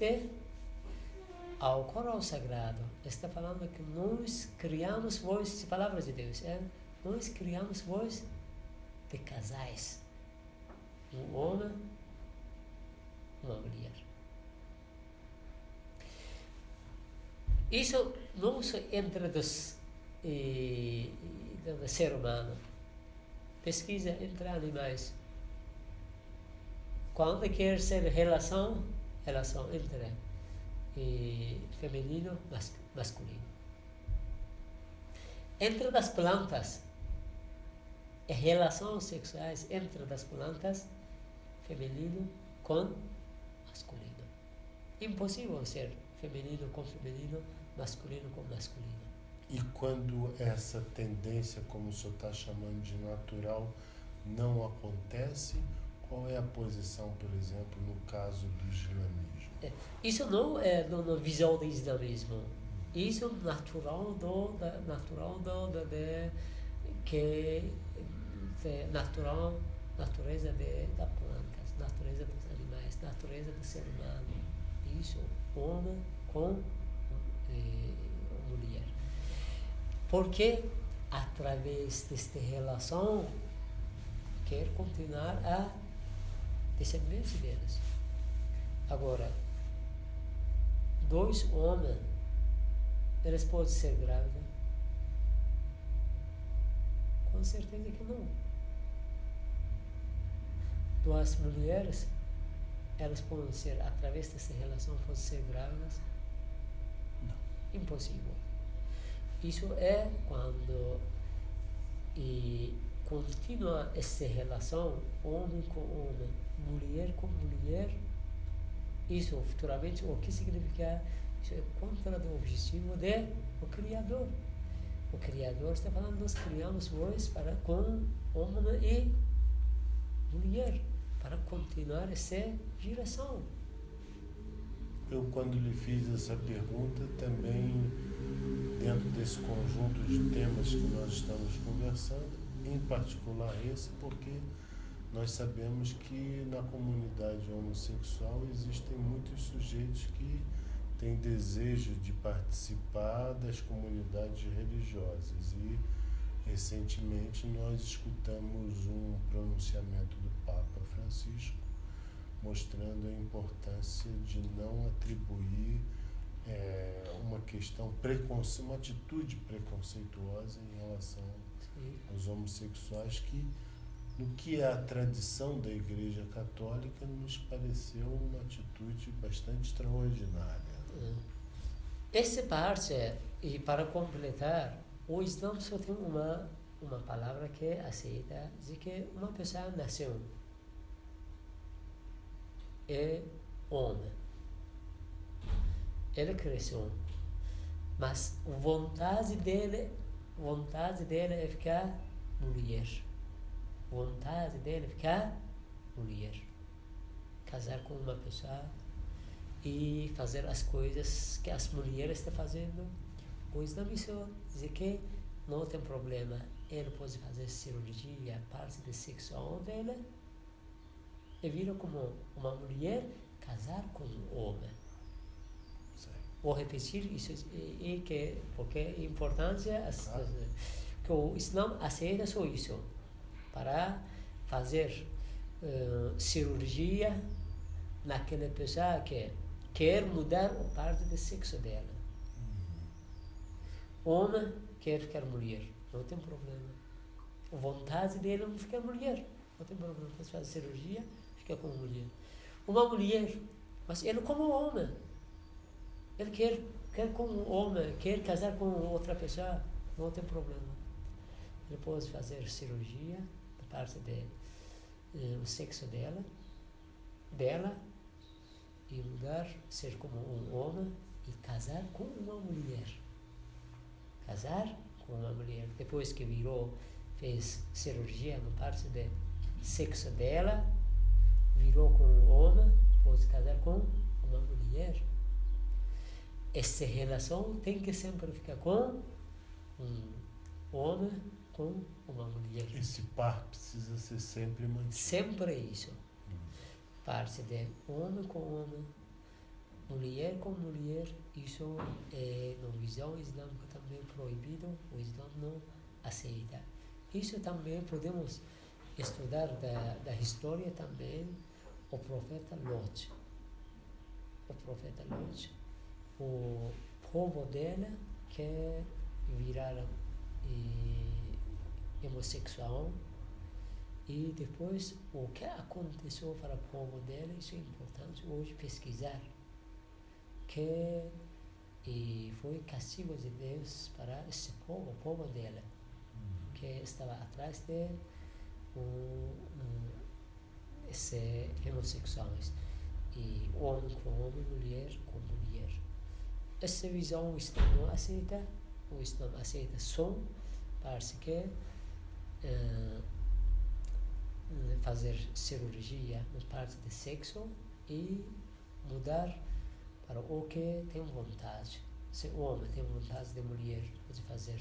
ao Corão Sagrado. Está falando que nós criamos voz, palavras de Deus, nós criamos voz de casais. Um homem, uma mulher. Isso não só entre dos do ser humano. Pesquisa entre animais. Quando quer ser relação entre feminino e masculino. Entre as plantas, relações sexuais entre as plantas, feminino com masculino. Impossível ser feminino com feminino, masculino com masculino. E quando essa tendência, como o senhor está chamando de natural, não acontece, qual é a posição, por exemplo, no caso do islamismo? Isso não é na visão do islamismo. Isso é natural natureza das plantas, natureza dos animais, natureza do ser humano. Isso, homem com mulher. Porque através desta relação quer continuar a descendência deles. Agora, dois homens, eles podem ser grávidos? Com certeza que não. Duas mulheres, elas podem ser, através dessa relação, podem ser grávidas? Não. Impossível. Isso é quando continua essa relação, homem com homem, mulher com mulher. Isso, futuramente, o que significa? Isso é contra o objetivo do Criador. O Criador está falando, nós criamos nós com homem e mulher, para continuar essa geração. Eu, quando lhe fiz essa pergunta, também, dentro desse conjunto de temas que nós estamos conversando, em particular esse, porque nós sabemos que na comunidade homossexual existem muitos sujeitos que têm desejo de participar das comunidades religiosas e recentemente nós escutamos um pronunciamento do Papa Francisco mostrando a importância de não atribuir uma atitude preconceituosa em relação aos homossexuais, que no que é a tradição da Igreja Católica nos pareceu uma atitude bastante extraordinária. Essa parte, e para completar, o Islã só tem uma palavra que aceita, de que uma pessoa nasceu, é homem, ele cresceu, mas a vontade dele é ficar mulher. Vontade dele é ficar mulher. Casar com uma pessoa e fazer as coisas que as mulheres estão fazendo. O Islã diz que não tem problema. Ele pode fazer cirurgia, a parte sexual dele, e vira como uma mulher, casar com um homem. Vou repetir isso, porque a importância que o Islã aceita só isso, para fazer cirurgia naquela pessoa que quer mudar a parte do sexo dela. Homem quer ficar mulher, não tem problema. A vontade dele não ficar mulher, não tem problema. Pode fazer cirurgia, fica como mulher. Uma mulher, mas ele como homem. Ele quer como homem, quer casar com outra pessoa, não tem problema. Ele pode fazer cirurgia da parte do sexo dela, e mudar, ser como um homem e casar com uma mulher. Casar com uma mulher. Depois que fez cirurgia na parte do sexo dela, virou com um homem, pode casar com uma mulher. Essa relação tem que sempre ficar com um homem com uma mulher. Esse par precisa ser sempre mantido. Sempre isso. Parte de homem com homem, mulher com mulher, isso é na visão islâmica também proibido, o Islã não aceita. Isso também podemos estudar da história também, o profeta Lot. O povo dela quer virar homossexual, e depois o que aconteceu para o povo dela, isso é importante hoje pesquisar, que foi castigo de Deus para esse povo, o povo dela, que estava atrás de esses homossexuais, e homem com homem, mulher com mulher. Essa visão o Islã não aceita, o Islã aceita só parece que fazer cirurgia na parte de sexo e mudar para o que tem vontade. Se o homem tem vontade de mulher, pode fazer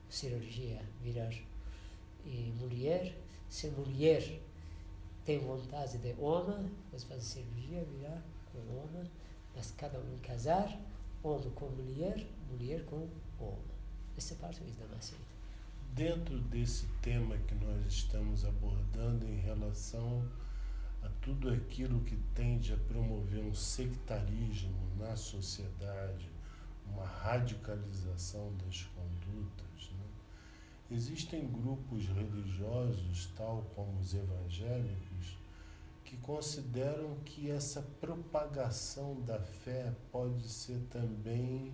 cirurgia, virar mulher. Se mulher tem vontade de homem, pode fazer cirurgia, virar com homem. Mas cada um casar, homem com mulher, mulher com homem. Essa parte o Islã aceita. Dentro desse tema que nós estamos abordando em relação a tudo aquilo que tende a promover um sectarismo na sociedade, uma radicalização das condutas, né? Existem grupos religiosos, tal como os evangélicos, que consideram que essa propagação da fé pode ser também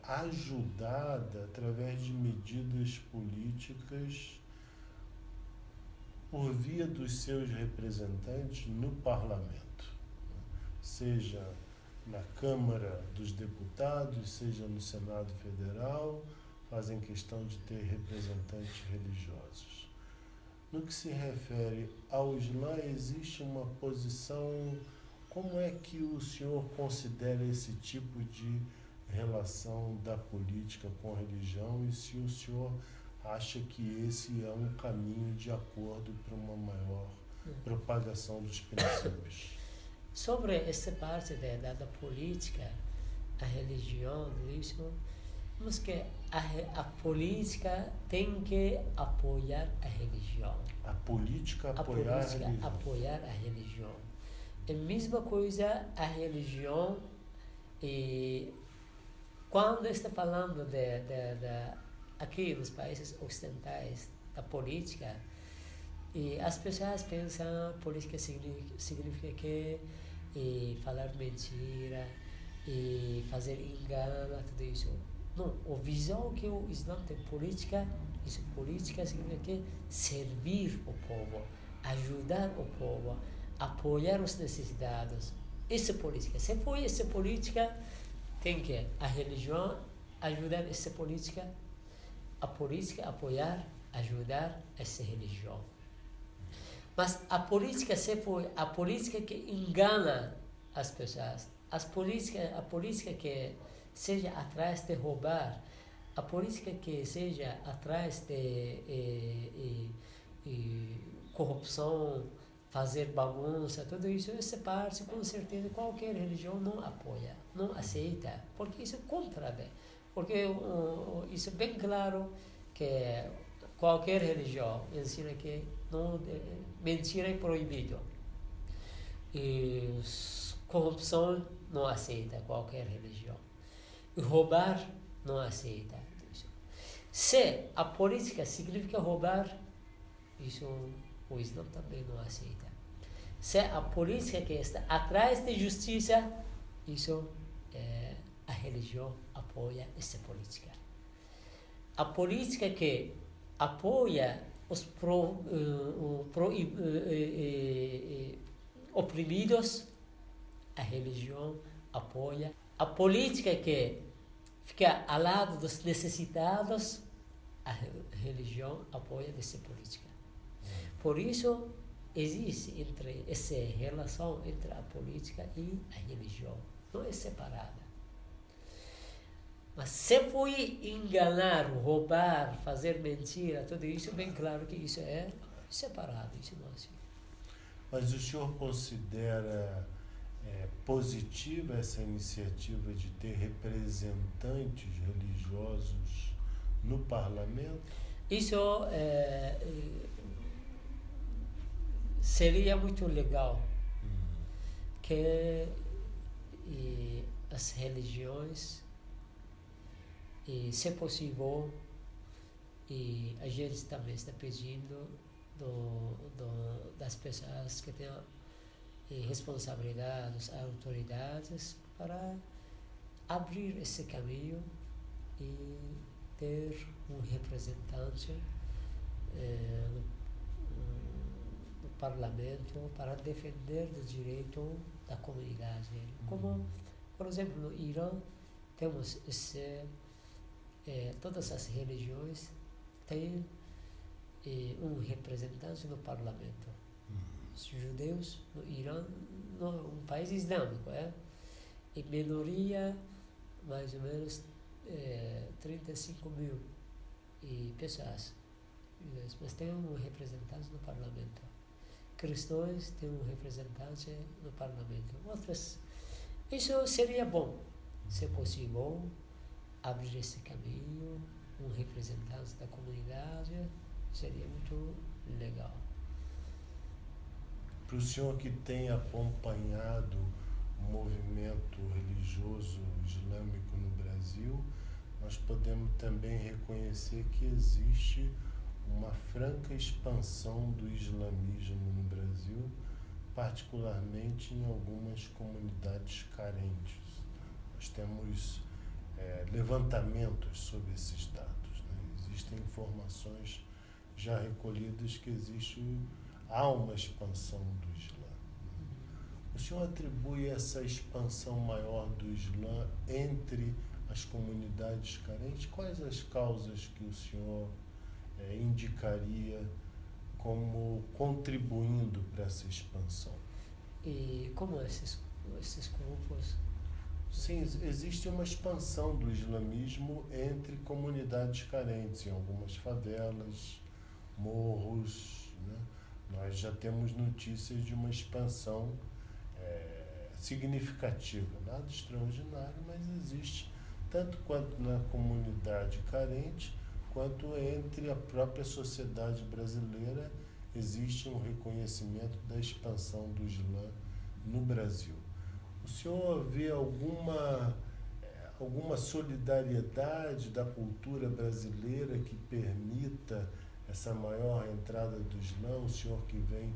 ajudada através de medidas políticas por via dos seus representantes no parlamento, seja na Câmara dos Deputados, seja no Senado Federal, fazem questão de ter representantes religiosos. No que se refere ao Islã, existe uma posição, como é que o senhor considera esse tipo de relação da política com a religião e se o senhor acha que esse é um caminho de acordo para uma maior propagação dos princípios? Sobre essa parte da política, a religião, isso, mas que a política tem que apoiar a religião. A política apoiar a religião. Apoiar a religião. É a mesma coisa a religião, e quando está falando aqui nos países ocidentais, da política, e as pessoas pensam que política significa que falar mentira, e fazer engano, tudo isso. Não, a visão que o Islã tem política, isso política significa que servir o povo, ajudar o povo, apoiar os necessitados. Essa política. Se for essa política, tem que a religião ajudar essa política, a política apoiar, ajudar essa religião. Mas a política, se for a política que engana as pessoas, a política que seja atrás de roubar, a política que seja atrás de corrupção, fazer bagunça, tudo isso, essa parte, com certeza, qualquer religião não apoia, não aceita, porque isso é contra, porque isso é bem claro que qualquer religião ensina que não, mentira é proibido. E corrupção não aceita qualquer religião. E roubar não aceita. Se a política significa roubar, isso o Islã também não aceita. Se a política que está atrás da justiça, isso a religião apoia essa política. A política que apoia os oprimidos, a religião apoia. A política que fica ao lado dos necessitados, a religião apoia essa política. Por isso, existe essa relação entre a política e a religião. Não é separada. Mas se foi enganar, roubar, fazer mentira, tudo isso, bem claro que isso é separado, isso não é assim. Mas o senhor considera positiva essa iniciativa de ter representantes religiosos no parlamento? Isso seria muito legal, que as religiões e, se possível, e a gente também está pedindo das pessoas que têm responsabilidades, autoridades, para abrir esse caminho e ter um representante no parlamento para defender o direito da comunidade. Como, por exemplo, no Irã, temos todas as religiões têm um representante no parlamento. Os judeus no Irã, um país islâmico, e minoria, mais ou menos 35 mil pessoas, mas tem um representante no parlamento. Cristãos têm um representante no parlamento. Isso seria bom, se possível, abrir esse caminho, um representante da comunidade, seria muito legal. Para o senhor que tem acompanhado o movimento religioso islâmico no Brasil, nós podemos também reconhecer que existe uma franca expansão do islamismo no Brasil, particularmente em algumas comunidades carentes. Nós temos levantamentos sobre esses dados, né? Existem informações já recolhidas que há uma expansão do Islã. O senhor atribui essa expansão maior do Islã entre as comunidades carentes? Quais as causas que o senhor indicaria como contribuindo para essa expansão? E como esses grupos? Sim, existe uma expansão do islamismo entre comunidades carentes, em algumas favelas, morros, né? Nós já temos notícias de uma expansão significativa, nada extraordinário, mas existe, tanto quanto na comunidade carente, quanto entre a própria sociedade brasileira, existe um reconhecimento da expansão do Islã no Brasil. O senhor vê alguma solidariedade da cultura brasileira que permita essa maior entrada do Islã? O senhor que vem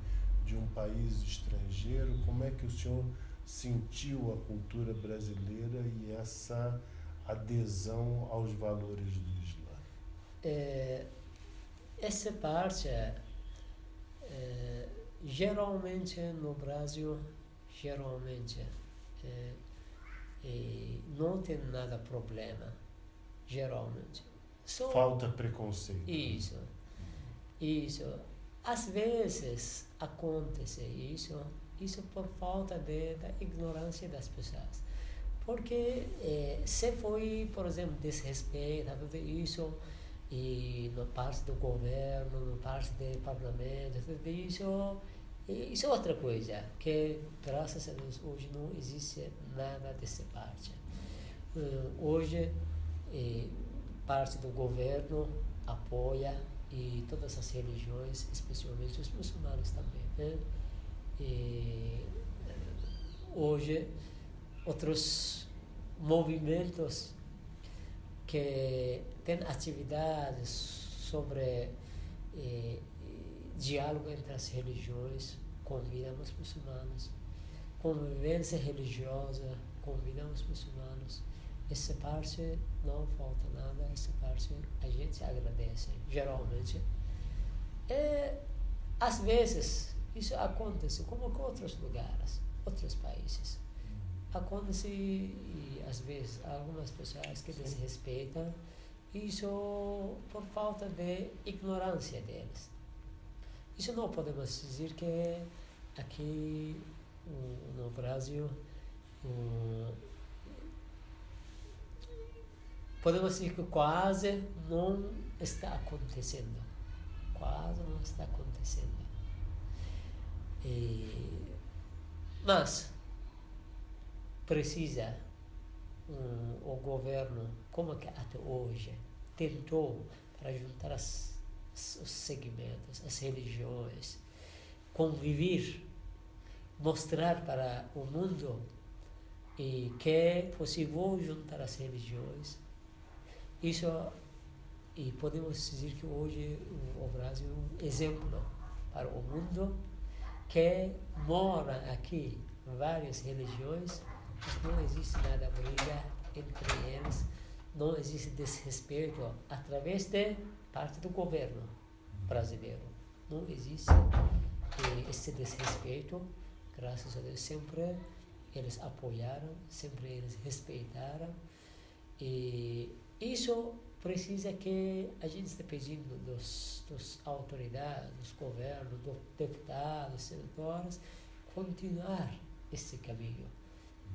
de um país estrangeiro, como é que o senhor sentiu a cultura brasileira e essa adesão aos valores do Islã? Essa parte, geralmente no Brasil, não tem nada problema, geralmente. Falta preconceito. Isso. Às vezes acontece isso por falta da ignorância das pessoas. Porque se foi, por exemplo, desrespeito a tudo isso, e na parte do governo, na parte do parlamento, tudo isso é outra coisa, que graças a Deus hoje não existe nada dessa parte. Hoje, parte do governo apoia, e todas as religiões, especialmente os muçulmanos também, né? E hoje, outros movimentos que têm atividades sobre diálogo entre as religiões, convidam os muçulmanos. Convivência religiosa, convidam os muçulmanos. Essa parte não falta nada, essa parte a gente agradece, geralmente. Às vezes, isso acontece como com outros lugares, outros países. Acontece, e às vezes, algumas pessoas que desrespeitam, isso por falta de ignorância deles. Isso não podemos dizer que aqui no Brasil, podemos dizer que quase não está acontecendo. Mas precisa o governo, como que até hoje tentou para juntar os segmentos, as religiões, conviver, mostrar para o mundo e que é possível juntar as religiões. Isso, e podemos dizer que hoje o Brasil é um exemplo para o mundo, que mora aqui várias religiões, mas não existe nada briga entre eles, não existe desrespeito através de parte do governo brasileiro. Não existe esse desrespeito, graças a Deus, sempre eles apoiaram, sempre eles respeitaram, e isso precisa que a gente está pedindo dos autoridades, dos governos, dos deputados, senadores, continuar esse caminho,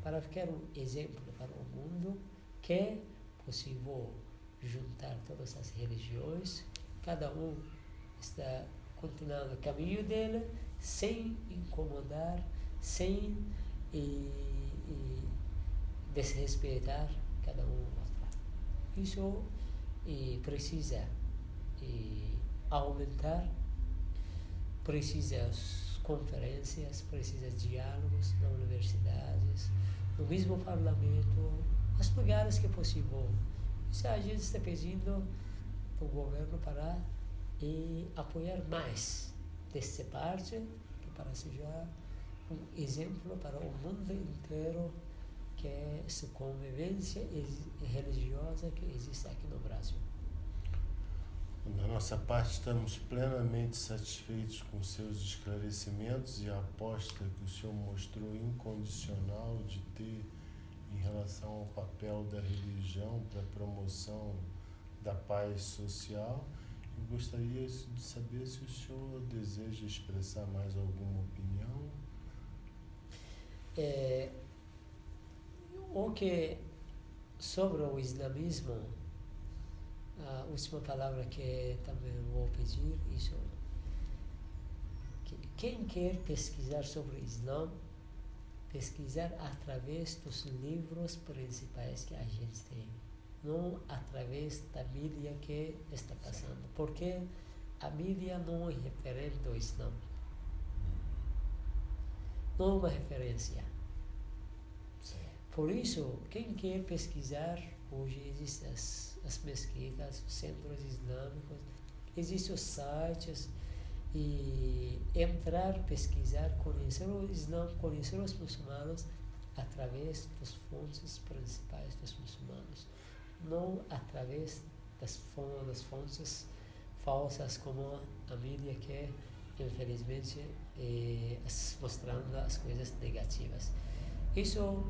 para ficar um exemplo para o mundo que é possível juntar todas as religiões, cada um está continuando o caminho dele, sem incomodar, sem desrespeitar cada um outro. Isso precisa aumentar, precisa conferências, precisa diálogos nas universidades, no mesmo parlamento, nos lugares que é possível. Isso a gente está pedindo para o governo para apoiar mais dessa parte, que para ser um exemplo para o mundo inteiro, que é essa convivência religiosa que existe aqui no Brasil. Da nossa parte, estamos plenamente satisfeitos com seus esclarecimentos e a aposta que o senhor mostrou incondicional de ter em relação ao papel da religião para a promoção da paz social. Eu gostaria de saber se o senhor deseja expressar mais alguma opinião. O que sobre o islamismo, a última palavra que também vou pedir, isso, que quem quer pesquisar sobre o Islã, pesquisar através dos livros principais que a gente tem, não através da mídia que está passando, porque a mídia não é referente ao Islã, não é uma referência. Por isso, quem quer pesquisar, hoje existem as mesquitas, os centros islâmicos, existem os sites, e entrar, pesquisar, conhecer o Islã, conhecer os muçulmanos através das fontes principais dos muçulmanos, não através das fontes falsas como a mídia que, infelizmente, mostrando as coisas negativas. Isso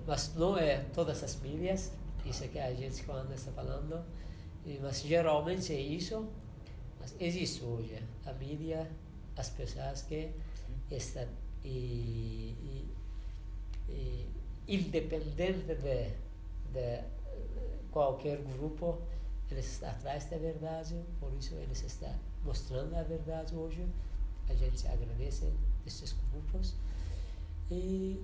mas não é todas as mídias, isso é que a gente quando está falando, mas geralmente é isso. Mas existe hoje a mídia, as pessoas que estão independente de qualquer grupo, eles estão atrás da verdade, por isso eles estão mostrando a verdade hoje. A gente agradece esses grupos e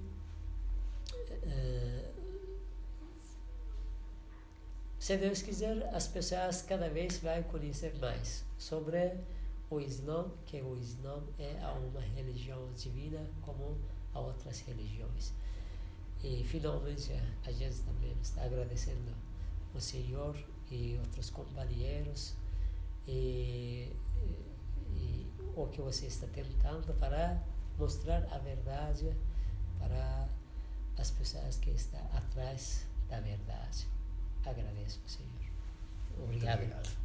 se Deus quiser, as pessoas cada vez vão conhecer mais sobre o Islã, que o Islã é uma religião divina como a outras religiões. E finalmente a gente também está agradecendo o Senhor e outros companheiros e o que você está tentando para mostrar a verdade para as pessoas que estão atrás da verdade. Agradeço, Senhor. Obrigado.